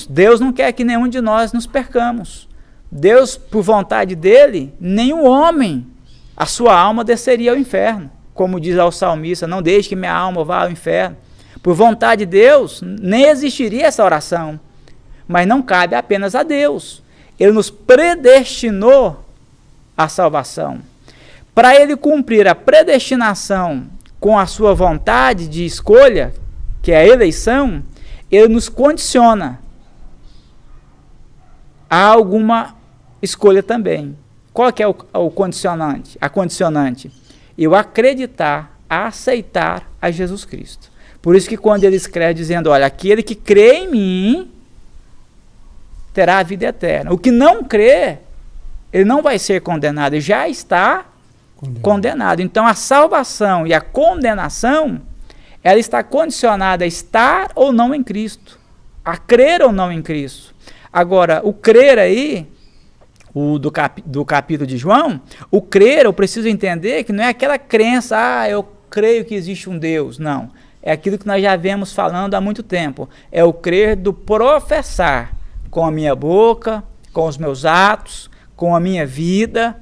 Deus não quer que nenhum de nós nos percamos. Deus, por vontade dele, nenhum homem, a sua alma desceria ao inferno. Como diz ao salmista, não deixe que minha alma vá ao inferno. Por vontade de Deus, nem existiria essa oração. Mas não cabe apenas a Deus. Ele nos predestinou à salvação. Para ele cumprir a predestinação com a sua vontade de escolha, que é a eleição, ele nos condiciona a alguma escolha também. Qual que é o condicionante? A condicionante? Eu acreditar, aceitar a Jesus Cristo. Por isso que quando ele escreve dizendo, olha, aquele que crê em mim terá a vida eterna. O que não crê, ele não vai ser condenado, ele já está condenado. Então a salvação e a condenação, ela está condicionada a estar ou não em Cristo, a crer ou não em Cristo. Agora, o crer aí, do capítulo de João, o crer, eu preciso entender que não é aquela crença, eu creio que existe um Deus, não. É aquilo que nós já vemos falando há muito tempo. É o crer do professar com a minha boca, com os meus atos, com a minha vida.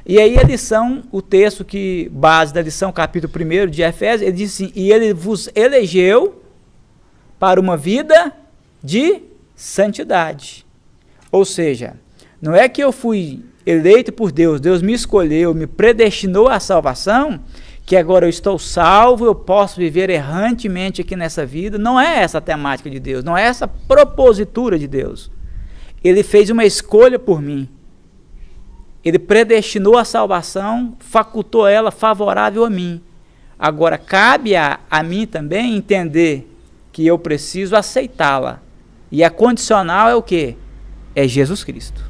E aí a lição, o texto que base da lição, capítulo 1 de Efésios, ele diz assim, e ele vos elegeu para uma vida de santidade. Ou seja, não é que eu fui eleito por Deus, Deus me escolheu, me predestinou à salvação, que agora eu estou salvo, eu posso viver errantemente aqui nessa vida. Não é essa a temática de Deus, não é essa a propositura de Deus. Ele fez uma escolha por mim. Ele predestinou a salvação, facultou ela favorável a mim. Agora, cabe a mim também entender que eu preciso aceitá-la. E a condicional é o quê? É Jesus Cristo.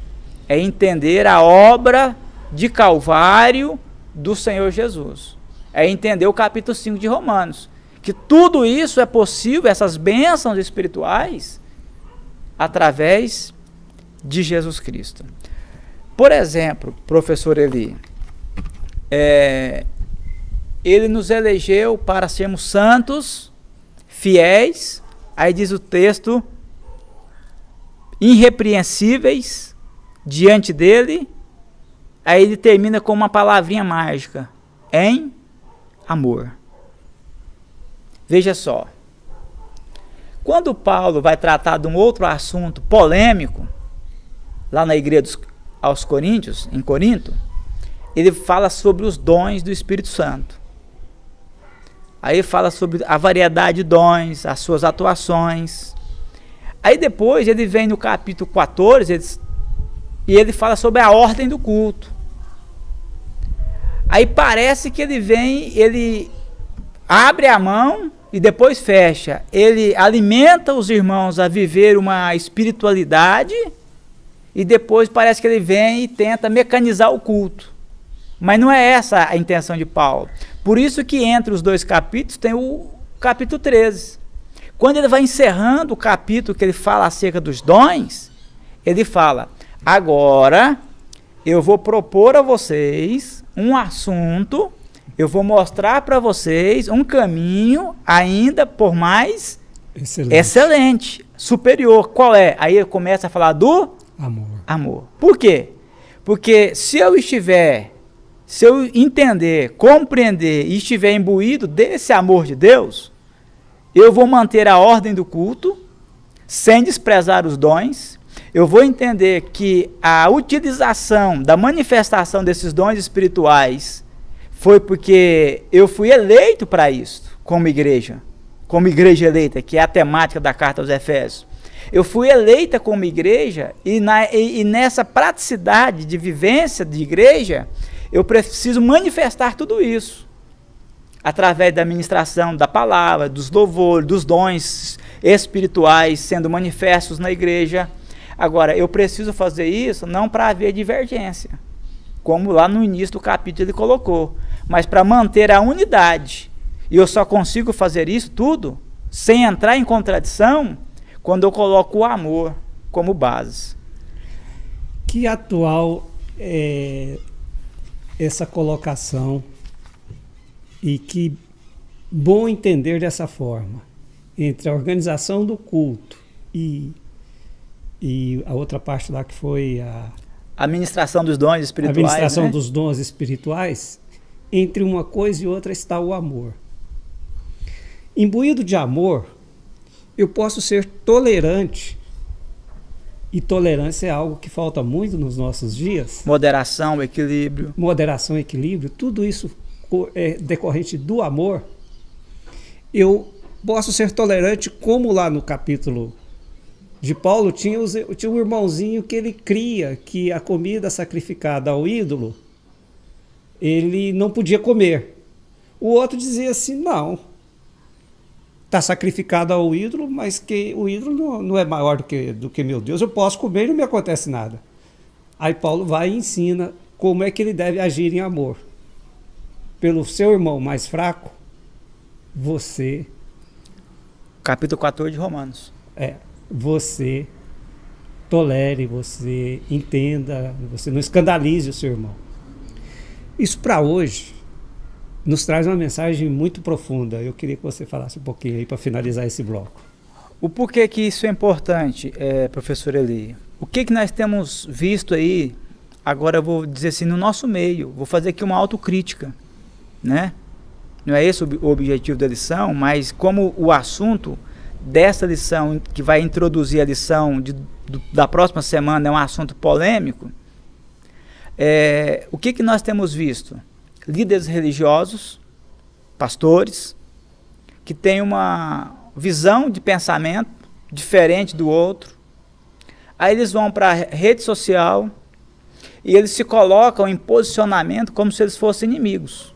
É entender a obra de Calvário do Senhor Jesus. É entender o capítulo 5 de Romanos. Que tudo isso é possível, essas bênçãos espirituais, através de Jesus Cristo. Por exemplo, professor Eli, ele nos elegeu para sermos santos, fiéis, aí diz o texto, irrepreensíveis diante dele, aí ele termina com uma palavrinha mágica, em amor. Veja só, quando Paulo vai tratar de um outro assunto polêmico, lá na igreja aos Coríntios, em Corinto, ele fala sobre os dons do Espírito Santo. Aí fala sobre a variedade de dons, as suas atuações. Aí depois ele vem no capítulo 14 e ele fala sobre a ordem do culto. Aí parece que ele abre a mão e depois fecha. Ele alimenta os irmãos a viver uma espiritualidade e depois parece que ele vem e tenta mecanizar o culto. Mas não é essa a intenção de Paulo. Por isso que entre os dois capítulos tem o capítulo 13. Quando ele vai encerrando o capítulo que ele fala acerca dos dons, ele fala, agora eu vou propor a vocês um assunto, eu vou mostrar para vocês um caminho ainda por mais excelente, superior. Qual é? Aí ele começa a falar do amor. Por quê? Porque se eu entender, compreender e estiver imbuído desse amor de Deus, eu vou manter a ordem do culto, sem desprezar os dons. Eu vou entender que a utilização da manifestação desses dons espirituais foi porque eu fui eleito para isso, como igreja eleita, que é a temática da carta aos Efésios. Eu fui eleita como igreja e nessa praticidade de vivência de igreja, eu preciso manifestar tudo isso através da ministração da palavra, dos louvores, dos dons espirituais sendo manifestos na igreja. Agora, eu preciso fazer isso não para haver divergência, como lá no início do capítulo ele colocou, mas para manter a unidade. E eu só consigo fazer isso tudo sem entrar em contradição quando eu coloco o amor como base. Que atual é essa colocação e que bom entender dessa forma entre a organização do culto e a outra parte lá que foi a administração dos dons espirituais. A administração, né? dos dons espirituais. Entre uma coisa e outra está o amor. Imbuído de amor, eu posso ser tolerante. E tolerância é algo que falta muito nos nossos dias. Moderação, equilíbrio. Moderação, equilíbrio, tudo isso é decorrente do amor. Eu posso ser tolerante, como lá no capítulo de Paulo tinha um irmãozinho que ele cria que a comida sacrificada ao ídolo ele não podia comer. O outro dizia assim, não, está sacrificado ao ídolo, mas que o ídolo não é maior do que meu Deus, eu posso comer e não me acontece nada. Aí Paulo vai e ensina como é que ele deve agir em amor. Pelo seu irmão mais fraco, você... Capítulo 14 de Romanos. Você tolere, você entenda, você não escandalize o seu irmão. Isso para hoje nos traz uma mensagem muito profunda. Eu queria que você falasse um pouquinho aí para finalizar esse bloco. O porquê que isso é importante, professor Eli? O que nós temos visto aí, agora eu vou dizer assim, no nosso meio, vou fazer aqui uma autocrítica, né? Não é esse o objetivo da lição, mas como o assunto dessa lição, que vai introduzir a lição da próxima semana, é um assunto polêmico, o que nós temos visto? Líderes religiosos, pastores, que têm uma visão de pensamento diferente do outro. Aí eles vão para a rede social e eles se colocam em posicionamento como se eles fossem inimigos.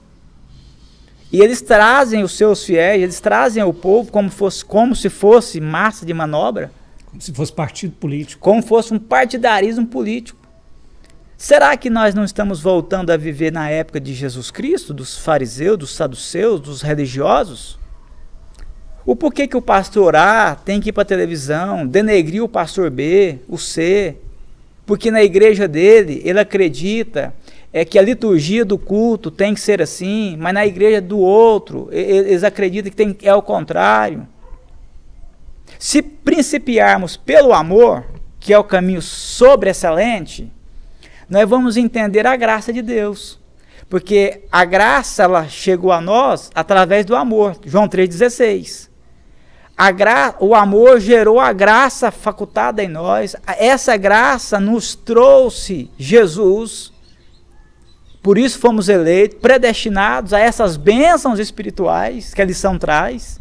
E eles trazem os seus fiéis, eles trazem o povo como se fosse massa de manobra. Como se fosse partido político. Como fosse um partidarismo político. Será que nós não estamos voltando a viver na época de Jesus Cristo, dos fariseus, dos saduceus, dos religiosos? O porquê que o pastor A tem que ir para a televisão, denegrir o pastor B, o C, porque na igreja dele ele acredita é que a liturgia do culto tem que ser assim, mas na igreja do outro, eles acreditam que é o contrário. Se principiarmos pelo amor, que é o caminho sobreexcelente, nós vamos entender a graça de Deus. Porque a graça ela chegou a nós através do amor. João 3,16. O amor gerou a graça facultada em nós. Essa graça nos trouxe Jesus. Por isso fomos eleitos, predestinados a essas bênçãos espirituais que a lição traz,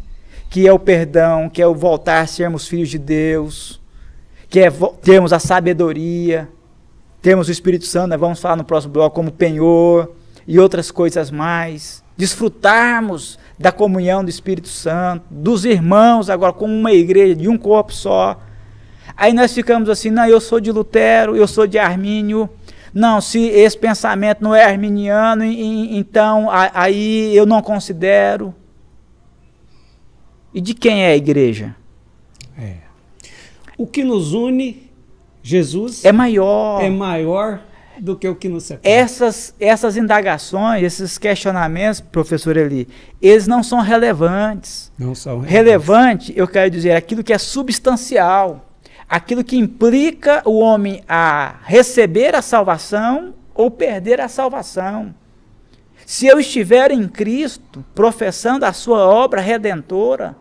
que é o perdão, que é o voltar a sermos filhos de Deus, que é termos a sabedoria, termos o Espírito Santo, nós vamos falar no próximo bloco, como penhor, e outras coisas mais. Desfrutarmos da comunhão do Espírito Santo, dos irmãos, agora como uma igreja de um corpo só. Aí nós ficamos assim, não, eu sou de Lutero, eu sou de Armínio. Não, se esse pensamento não é arminiano, então aí eu não considero. E de quem é a igreja? O que nos une, Jesus, é maior do que o que nos separa. Essas indagações, esses questionamentos, professor Eli, eles não são relevantes. Não são relevante, eu quero dizer, aquilo que é substancial, aquilo que implica o homem a receber a salvação ou perder a salvação. Se eu estiver em Cristo, professando a sua obra redentora,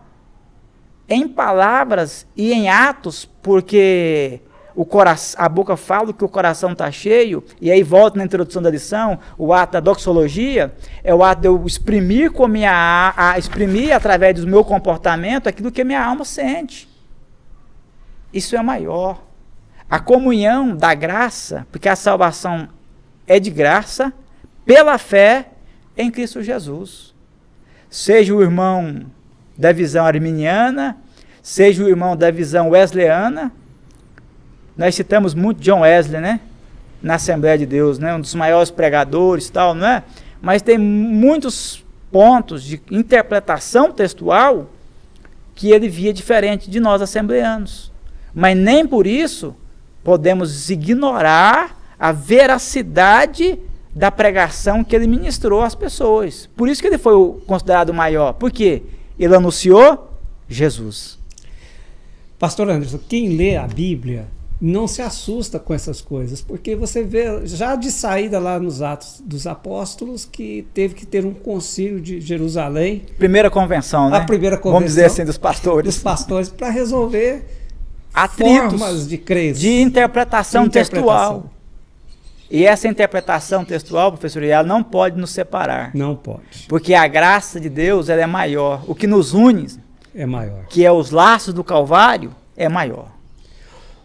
em palavras e em atos, porque a boca fala que o coração está cheio, e aí volta na introdução da lição, o ato da doxologia, é o ato de eu exprimir exprimir através do meu comportamento aquilo que minha alma sente. Isso é maior. A comunhão da graça, porque a salvação é de graça, pela fé em Cristo Jesus. Seja o irmão da visão arminiana, seja o irmão da visão wesleyana. Nós citamos muito John Wesley, né? Na Assembleia de Deus, né? Um dos maiores pregadores, tal, não é? Mas tem muitos pontos de interpretação textual que ele via diferente de nós assembleanos. Mas nem por isso podemos ignorar a veracidade da pregação que ele ministrou às pessoas. Por isso que ele foi considerado maior. Por quê? Ele anunciou Jesus. Pastor Anderson, quem lê a Bíblia não se assusta com essas coisas, porque você vê já de saída lá nos Atos dos Apóstolos que teve que ter um concílio de Jerusalém. Primeira convenção, né? A primeira convenção. Vamos dizer assim, dos pastores. Dos pastores, para resolver atritos formas de crença. De interpretação textual. E essa interpretação textual, professor, ela não pode nos separar. Não pode. Porque a graça de Deus ela é maior. O que nos une é maior. Que é os laços do Calvário, é maior.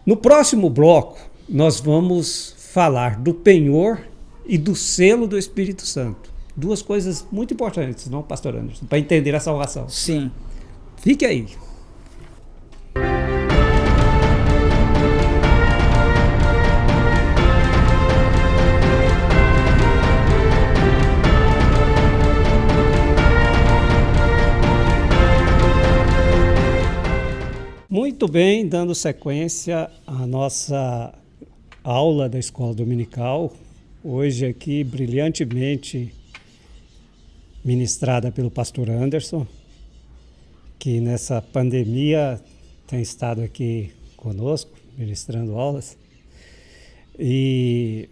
No próximo bloco, nós vamos falar do penhor e do selo do Espírito Santo. Duas coisas muito importantes, não, pastor Anderson, para entender a salvação. Sim. Fique aí. Muito bem, dando sequência à nossa aula da Escola Dominical, hoje aqui brilhantemente ministrada pelo pastor Anderson, que nessa pandemia tem estado aqui conosco, ministrando aulas. E,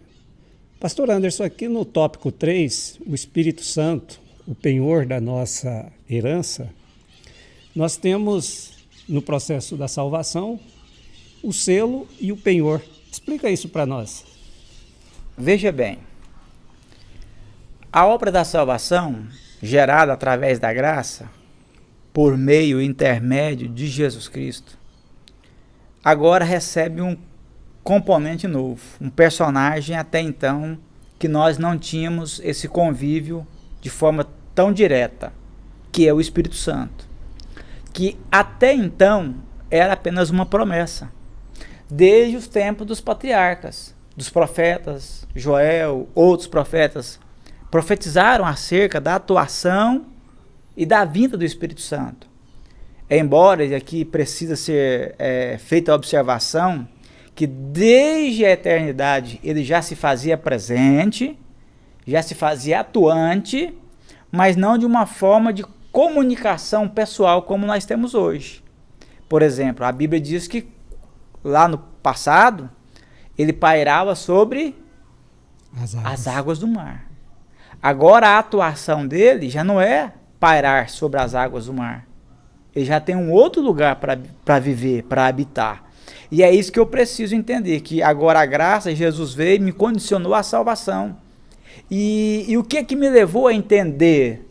pastor Anderson, aqui no tópico 3, o Espírito Santo, o penhor da nossa herança, nós temos no processo da salvação o selo e o penhor. Explica isso para nós. Veja bem, a obra da salvação, gerada através da graça, por meio intermédio de Jesus Cristo, agora recebe um componente novo, um personagem até então que nós não tínhamos esse convívio de forma tão direta, que é o Espírito Santo, que até então era apenas uma promessa, desde os tempos dos patriarcas, dos profetas, Joel, outros profetas, profetizaram acerca da atuação e da vinda do Espírito Santo. Embora aqui precisa ser feita a observação que desde a eternidade ele já se fazia presente, já se fazia atuante, mas não de uma forma de comunicação pessoal como nós temos hoje. Por exemplo, a Bíblia diz que lá no passado, ele pairava sobre as águas do mar. Agora a atuação dele já não é pairar sobre as águas do mar. Ele já tem um outro lugar para viver, para habitar. E é isso que eu preciso entender, que agora a graça, Jesus veio e me condicionou à salvação. E o que me levou a entender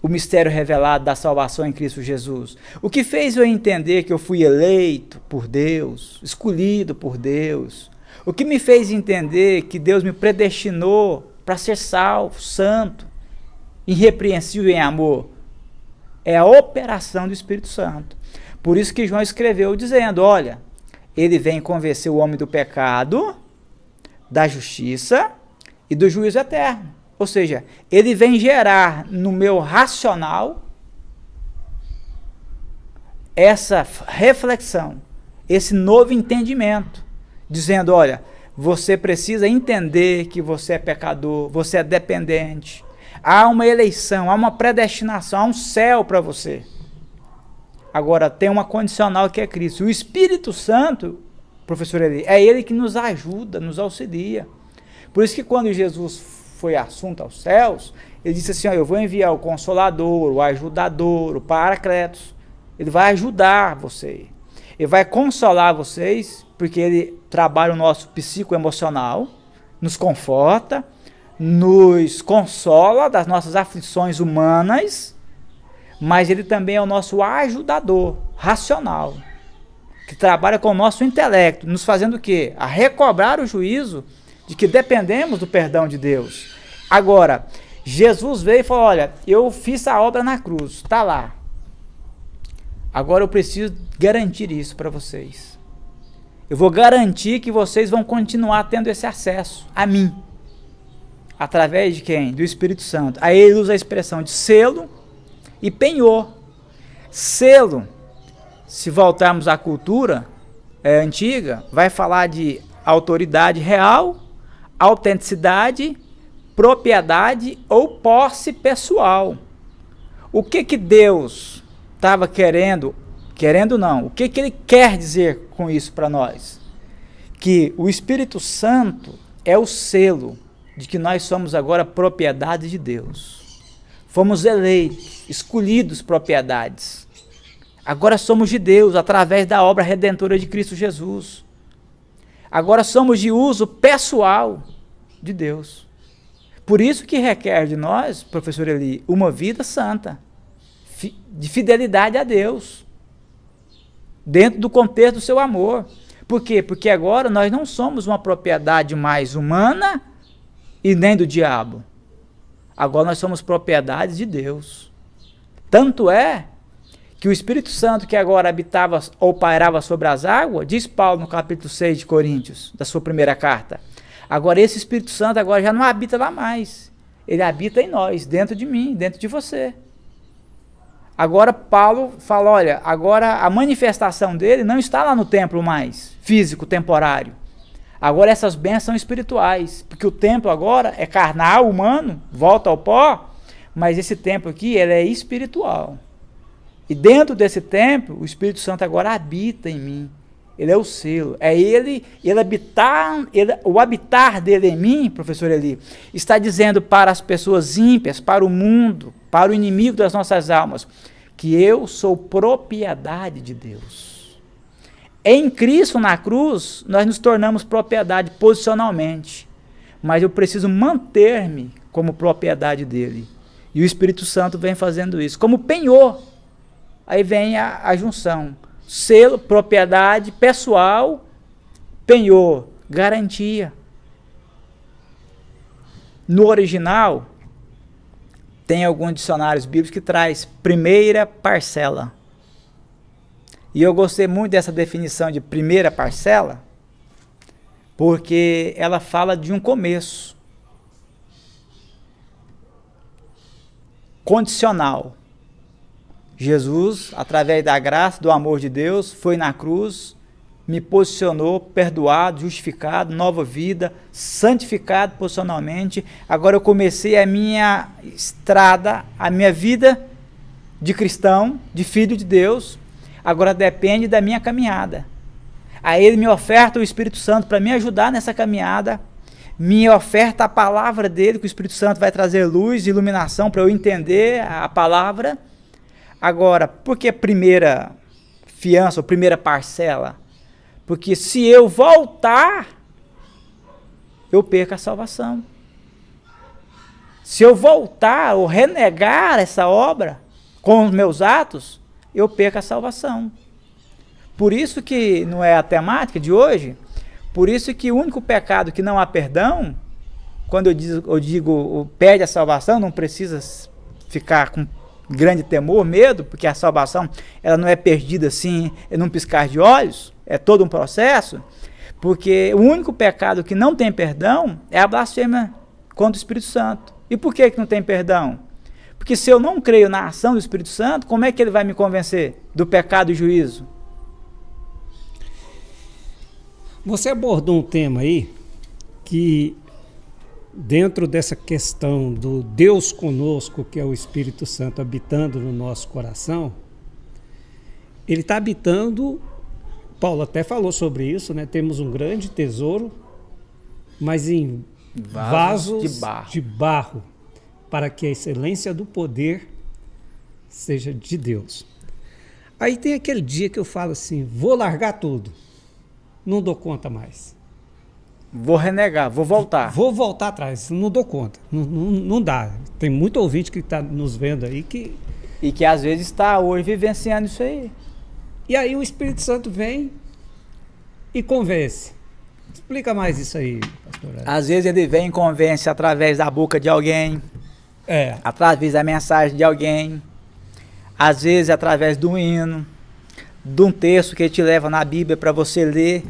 o mistério revelado da salvação em Cristo Jesus? O que fez eu entender que eu fui eleito por Deus, escolhido por Deus? O que me fez entender que Deus me predestinou para ser salvo, santo, irrepreensível em amor? É a operação do Espírito Santo. Por isso que João escreveu dizendo, olha, ele vem convencer o homem do pecado, da justiça e do juízo eterno. Ou seja, ele vem gerar no meu racional essa reflexão, esse novo entendimento, dizendo, olha, você precisa entender que você é pecador, você é dependente, há uma eleição, há uma predestinação, há um céu para você. Agora, tem uma condicional que é Cristo. O Espírito Santo, professor Eli, é ele que nos ajuda, nos auxilia. Por isso que quando Jesus foi assunto aos céus, ele disse assim, ó, eu vou enviar o Consolador, o Ajudador, o Paracletos. Ele vai ajudar você. Ele vai consolar vocês, porque ele trabalha o nosso psicoemocional, nos conforta, nos consola das nossas aflições humanas, mas ele também é o nosso ajudador racional, que trabalha com o nosso intelecto, nos fazendo o quê? A recobrar o juízo de que dependemos do perdão de Deus. Agora, Jesus veio e falou, olha, eu fiz a obra na cruz, está lá. Agora eu preciso garantir isso para vocês. Eu vou garantir que vocês vão continuar tendo esse acesso a mim. Através de quem? Do Espírito Santo. Aí ele usa a expressão de selo e penhor. Selo, se voltarmos à cultura antiga, vai falar de autoridade real, autenticidade, propriedade ou posse pessoal. O que Deus estava querendo não, o que ele quer dizer com isso para nós? Que o Espírito Santo é o selo de que nós somos agora propriedade de Deus. Fomos eleitos, escolhidos propriedades. Agora somos de Deus através da obra redentora de Cristo Jesus. Agora somos de uso pessoal de Deus. Por isso que requer de nós, professor Eli, uma vida santa, de fidelidade a Deus, dentro do contexto do seu amor. Por quê? Porque agora nós não somos uma propriedade mais humana e nem do diabo. Agora nós somos propriedades de Deus. Tanto é que o Espírito Santo que agora habitava ou pairava sobre as águas, diz Paulo no capítulo 6 de Coríntios, da sua primeira carta, agora esse Espírito Santo agora já não habita lá mais. Ele habita em nós, dentro de mim, dentro de você. Agora Paulo fala, olha, agora a manifestação dele não está lá no templo mais, físico, temporário. Agora essas bênçãos são espirituais, porque o templo agora é carnal, humano, volta ao pó, mas esse templo aqui, ele é espiritual. E dentro desse templo, o Espírito Santo agora habita em mim. Ele é o selo. É o habitar dele em mim, professor Eli, está dizendo para as pessoas ímpias, para o mundo, para o inimigo das nossas almas, que eu sou propriedade de Deus. Em Cristo, na cruz, nós nos tornamos propriedade posicionalmente, mas eu preciso manter-me como propriedade dele. E o Espírito Santo vem fazendo isso, como penhor. Aí vem a junção. Selo, propriedade, pessoal, penhor, garantia. No original, tem alguns dicionários bíblicos que traz primeira parcela. E eu gostei muito dessa definição de primeira parcela, porque ela fala de um começo. Condicional. Jesus, através da graça, do amor de Deus, foi na cruz me posicionou, perdoado, justificado, nova vida, santificado posicionalmente. Agora eu comecei a minha estrada, a minha vida de cristão, de filho de Deus. Agora depende da minha caminhada. Aí ele me oferta o Espírito Santo para me ajudar nessa caminhada, me oferta a palavra dele, que o Espírito Santo vai trazer luz e iluminação para eu entender a palavra. Agora, por que a primeira fiança, ou primeira parcela? Porque se eu voltar, eu perco a salvação. Se eu voltar ou renegar essa obra com os meus atos, eu perco a salvação. Por isso que não é a temática de hoje, por isso que o único pecado que não há perdão, quando eu digo perde a salvação, não precisa ficar com grande temor, medo, porque a salvação ela não é perdida assim, num piscar de olhos, é todo um processo, porque o único pecado que não tem perdão é a blasfêmia contra o Espírito Santo. E por que não tem perdão? Porque se eu não creio na ação do Espírito Santo, como é que ele vai me convencer do pecado e juízo? Você abordou um tema aí que, dentro dessa questão do Deus conosco, que é o Espírito Santo habitando no nosso coração, ele está habitando, Paulo até falou sobre isso, né? Temos um grande tesouro, mas em vasos de barro, para que a excelência do poder seja de Deus. Aí tem aquele dia que eu falo assim, vou largar tudo. Não dou conta mais. Vou renegar, vou voltar. Vou voltar atrás, não dou conta. Não dá. Tem muito ouvinte que está nos vendo aí que... E que às vezes está hoje vivenciando isso aí. E aí o Espírito Santo vem e convence. Explica mais isso aí, pastor. Às vezes ele vem e convence através da boca de alguém, através da mensagem de alguém, às vezes através de um hino, de um texto que ele te leva na Bíblia para você ler.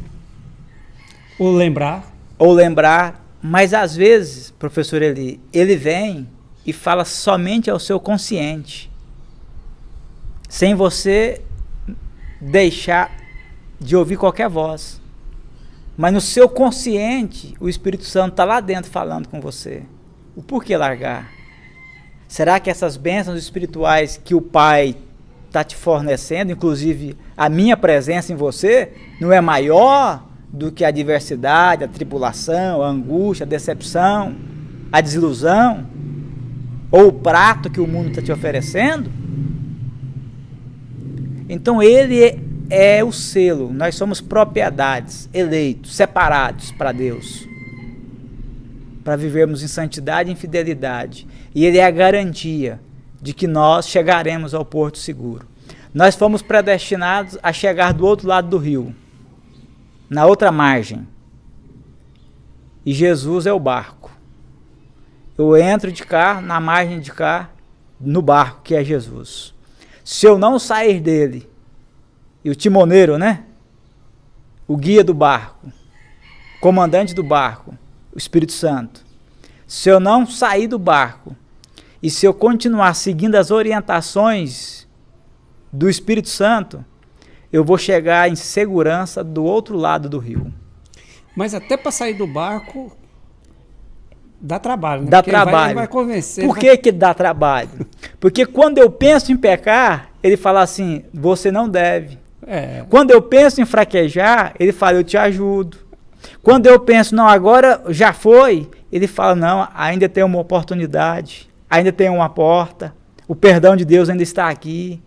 Ou lembrar. Mas às vezes, professor Eli, ele vem e fala somente ao seu consciente, sem você deixar de ouvir qualquer voz. Mas no seu consciente, o Espírito Santo está lá dentro falando com você. O porquê largar? Será que essas bênçãos espirituais que o Pai está te fornecendo, inclusive a minha presença em você, não é maior do que a adversidade, a tribulação, a angústia, a decepção, a desilusão, ou o prato que o mundo está te oferecendo? Então ele é o selo, nós somos propriedades, eleitos, separados para Deus, para vivermos em santidade e em fidelidade, e ele é a garantia de que nós chegaremos ao porto seguro. Nós fomos predestinados a chegar do outro lado do rio, na outra margem, e Jesus é o barco. Eu entro de cá, na margem de cá, no barco que é Jesus. Se eu não sair dele, e o timoneiro, né? O guia do barco, o comandante do barco, o Espírito Santo. Se eu não sair do barco, e se eu continuar seguindo as orientações do Espírito Santo, eu vou chegar em segurança do outro lado do rio. Mas até para sair do barco, dá trabalho, né? Dá Porque trabalho. Ele vai convencer. Por que dá trabalho? Porque quando eu penso em pecar, ele fala assim, você não deve. Quando eu penso em fraquejar, ele fala, eu te ajudo. Quando eu penso, não, agora já foi, ele fala, não, ainda tem uma oportunidade, ainda tem uma porta, o perdão de Deus ainda está aqui.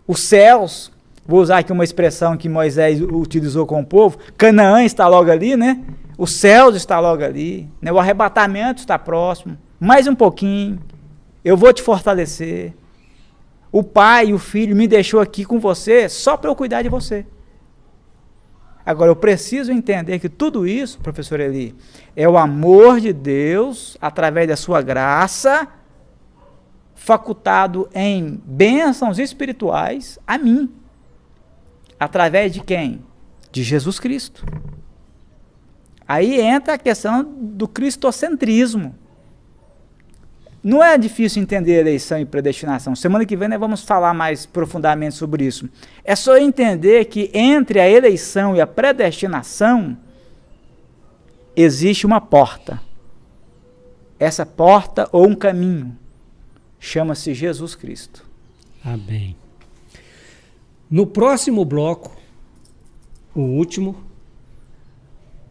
Os céus, vou usar aqui uma expressão que Moisés utilizou com o povo, Canaã está logo ali, né? Os céus está logo ali, né? O arrebatamento está próximo, mais um pouquinho, eu vou te fortalecer. O Pai e o Filho me deixou aqui com você só para eu cuidar de você. Agora, eu preciso entender que tudo isso, professor Eli, é o amor de Deus, através da sua graça, facultado em bênçãos espirituais a mim. Através de quem? De Jesus Cristo. Aí entra a questão do cristocentrismo. Não é difícil entender eleição e predestinação. Semana que vem nós vamos falar mais profundamente sobre isso. É só entender que entre a eleição e a predestinação existe uma porta. Essa porta ou um caminho chama-se Jesus Cristo. Amém. No próximo bloco, o último,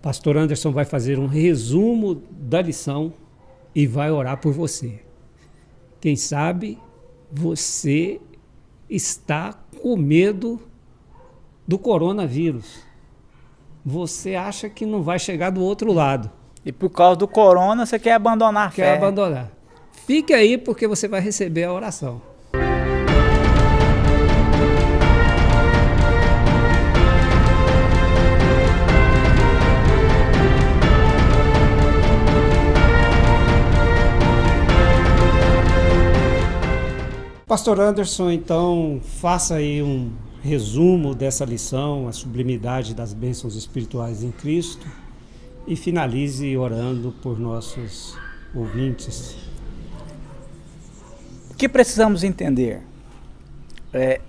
pastor Anderson vai fazer um resumo da lição e vai orar por você. Quem sabe você está com medo do coronavírus. Você acha que não vai chegar do outro lado. E por causa do corona você quer abandonar a fé. Quer abandonar. Fique aí porque você vai receber a oração. Pastor Anderson, então, faça aí um resumo dessa lição, a sublimidade das bênçãos espirituais em Cristo, e finalize orando por nossos ouvintes. O que precisamos entender?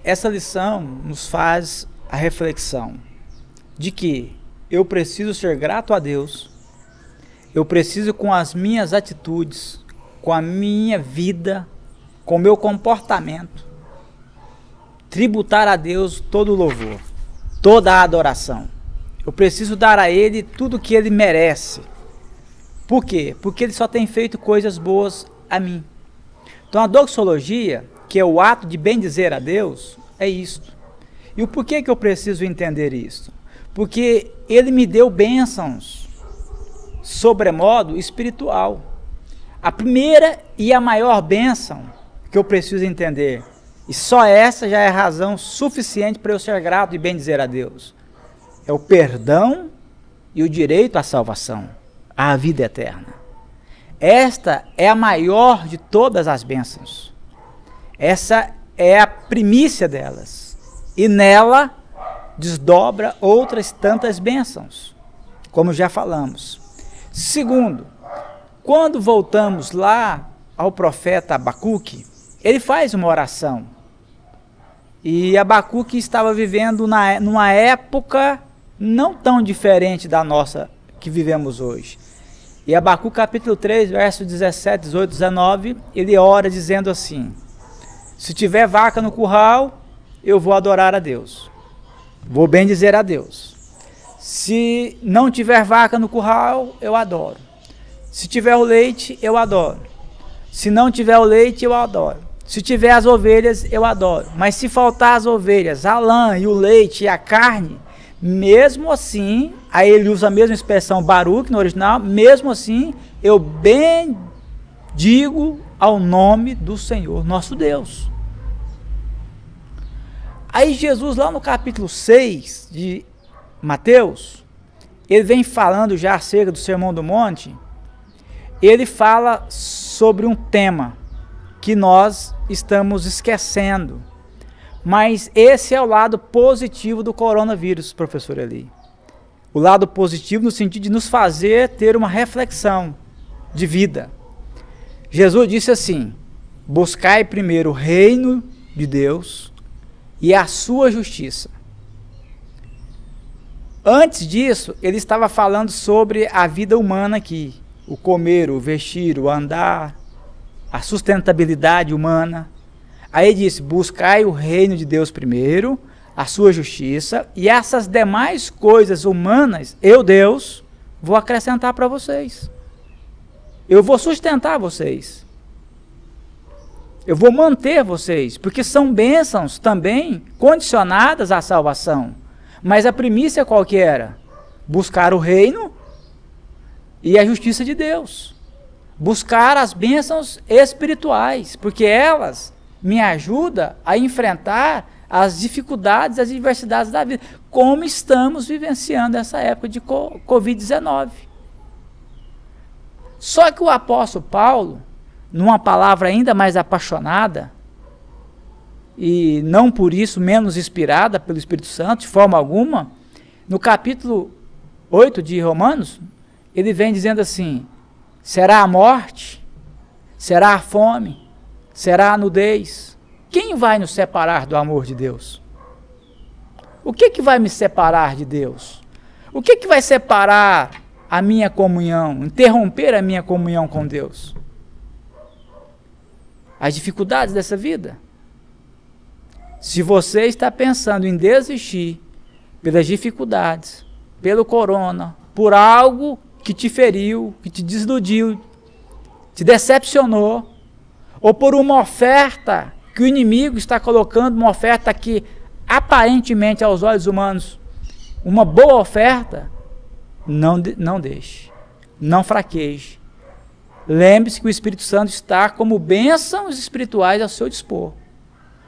Essa lição nos faz a reflexão de que eu preciso ser grato a Deus, eu preciso com as minhas atitudes, com a minha vida, com o meu comportamento, tributar a Deus todo o louvor, toda a adoração. Eu preciso dar a Ele tudo o que Ele merece. Por quê? Porque Ele só tem feito coisas boas a mim. Então a doxologia, que é o ato de bendizer a Deus, é isto. E o porquê que eu preciso entender isso? Porque Ele me deu bênçãos sobremodo espiritual. A primeira e a maior bênção que eu preciso entender, e só essa já é razão suficiente para eu ser grato e bendizer a Deus, é o perdão e o direito à salvação, à vida eterna. Esta é a maior de todas as bênçãos. Essa é a primícia delas. E nela desdobra outras tantas bênçãos, como já falamos. Segundo, quando voltamos lá ao profeta Abacuque, ele faz uma oração. E Abacuque estava vivendo numa época não tão diferente da nossa que vivemos hoje. E Abacuque capítulo 3, versos 17, 18, 19, ele ora dizendo assim: se tiver vaca no curral, eu vou adorar a Deus, vou bendizer a Deus. Se não tiver vaca no curral, eu adoro. Se tiver o leite, eu adoro. Se não tiver o leite, eu adoro. Se tiver as ovelhas, eu adoro. Mas se faltar as ovelhas, a lã e o leite e a carne, mesmo assim, aí ele usa a mesma expressão Baruch no original, mesmo assim, eu bendigo ao nome do Senhor, nosso Deus. Aí Jesus, lá no capítulo 6 de Mateus, ele vem falando já acerca do Sermão do Monte, ele fala sobre um tema que nós estamos esquecendo. Mas esse é o lado positivo do coronavírus, professor Eli. O lado positivo no sentido de nos fazer ter uma reflexão de vida. Jesus disse assim: buscai primeiro o reino de Deus e a sua justiça. Antes disso, ele estava falando sobre a vida humana aqui. O comer, o vestir, o andar, a sustentabilidade humana. Aí ele disse: buscai o reino de Deus primeiro, a sua justiça, e essas demais coisas humanas, eu, Deus, vou acrescentar para vocês. Eu vou sustentar vocês. Eu vou manter vocês, porque são bênçãos também condicionadas à salvação. Mas a primícia qual que era? Buscar o reino e a justiça de Deus. Buscar as bênçãos espirituais, porque elas me ajudam a enfrentar as dificuldades, as adversidades da vida, como estamos vivenciando essa época de Covid-19. Só que o apóstolo Paulo, numa palavra ainda mais apaixonada, e não por isso menos inspirada pelo Espírito Santo, de forma alguma, no capítulo 8 de Romanos, ele vem dizendo assim: será a morte, Será a fome? Será a nudez? Quem vai nos separar do amor de Deus? O que vai me separar de Deus? O que vai separar a minha comunhão, interromper a minha comunhão com Deus? As dificuldades dessa vida. Se você está pensando em desistir pelas dificuldades, pelo corona, por algo que te feriu, que te desiludiu, te decepcionou, ou por uma oferta que o inimigo está colocando, uma oferta que aparentemente aos olhos humanos, uma boa oferta, não deixe, não fraqueje. Lembre-se que o Espírito Santo está como bênçãos espirituais ao seu dispor.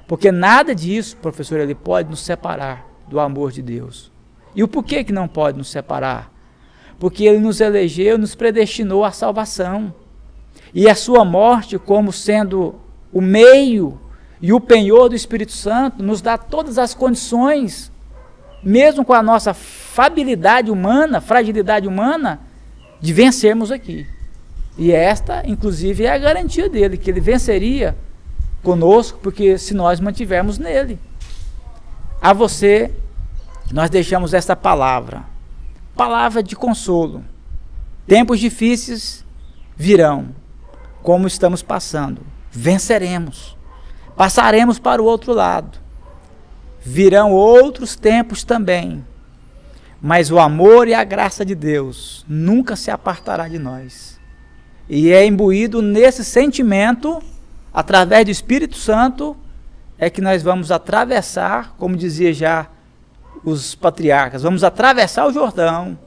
Porque nada disso, professor, ele pode nos separar do amor de Deus. E o porquê que não pode nos separar? Porque ele nos elegeu, nos predestinou à salvação. E a sua morte, como sendo o meio e o penhor do Espírito Santo, nos dá todas as condições, mesmo com a nossa fragilidade humana, de vencermos aqui. E esta, inclusive, é a garantia dele, que ele venceria conosco, porque se nós mantivermos nele. A você, nós deixamos esta palavra de consolo. Tempos difíceis virão, como estamos passando. Venceremos. Passaremos para o outro lado. Virão outros tempos também. Mas o amor e a graça de Deus nunca se apartará de nós. E é imbuído nesse sentimento, através do Espírito Santo, é que nós vamos atravessar, como dizia já os patriarcas, vamos atravessar o Jordão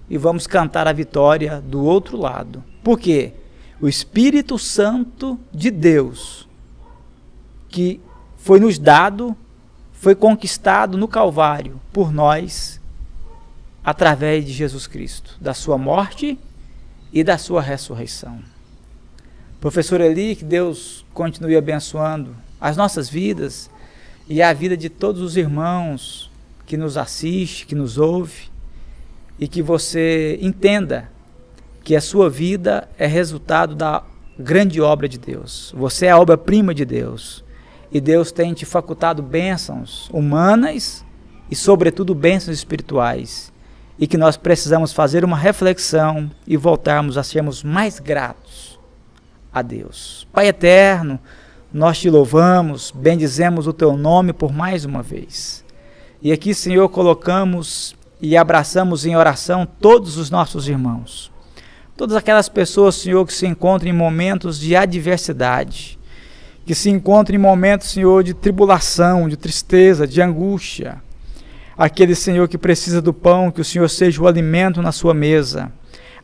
e vamos cantar a vitória do outro lado. Por quê? O Espírito Santo de Deus, que foi nos dado, foi conquistado no Calvário por nós, através de Jesus Cristo, da sua morte e da sua ressurreição. Professor Eli, que Deus continue abençoando as nossas vidas e a vida de todos os irmãos que nos assiste, que nos ouve, e que você entenda que a sua vida é resultado da grande obra de Deus. Você é a obra-prima de Deus, e Deus tem te facultado bênçãos humanas e, sobretudo, bênçãos espirituais, e que nós precisamos fazer uma reflexão e voltarmos a sermos mais gratos a Deus. Pai eterno, nós te louvamos, bendizemos o teu nome por mais uma vez. E aqui, Senhor, colocamos e abraçamos em oração todos os nossos irmãos. Todas aquelas pessoas, Senhor, que se encontram em momentos de adversidade, que se encontram em momentos, Senhor, de tribulação, de tristeza, de angústia. Aquele, Senhor, que precisa do pão, que o Senhor seja o alimento na sua mesa.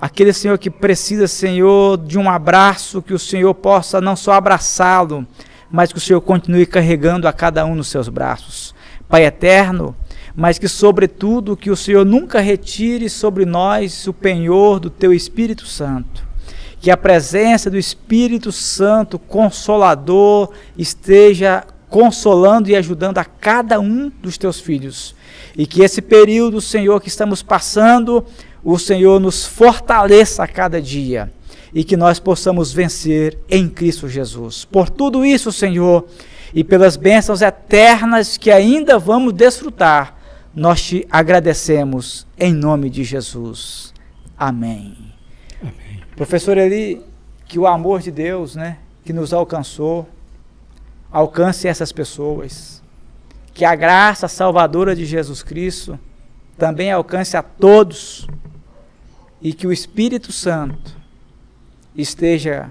Aquele, Senhor, que precisa, Senhor, de um abraço, que o Senhor possa não só abraçá-lo, mas que o Senhor continue carregando a cada um nos seus braços. Pai eterno, mas que, sobretudo, que o Senhor nunca retire sobre nós o penhor do teu Espírito Santo. Que a presença do Espírito Santo, Consolador, esteja consolando e ajudando a cada um dos teus filhos. E que esse período, Senhor, que estamos passando, o Senhor nos fortaleça a cada dia. E que nós possamos vencer em Cristo Jesus. Por tudo isso, Senhor, e pelas bênçãos eternas que ainda vamos desfrutar, nós te agradecemos em nome de Jesus. Amém. Amém. Professor Eli, que o amor de Deus, que nos alcançou, alcance essas pessoas. Que a graça salvadora de Jesus Cristo também alcance a todos. E que o Espírito Santo esteja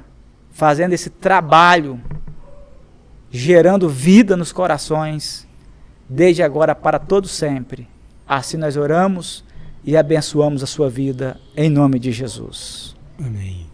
fazendo esse trabalho, gerando vida nos corações, desde agora para todo sempre. Assim nós oramos e abençoamos a sua vida, em nome de Jesus. Amém.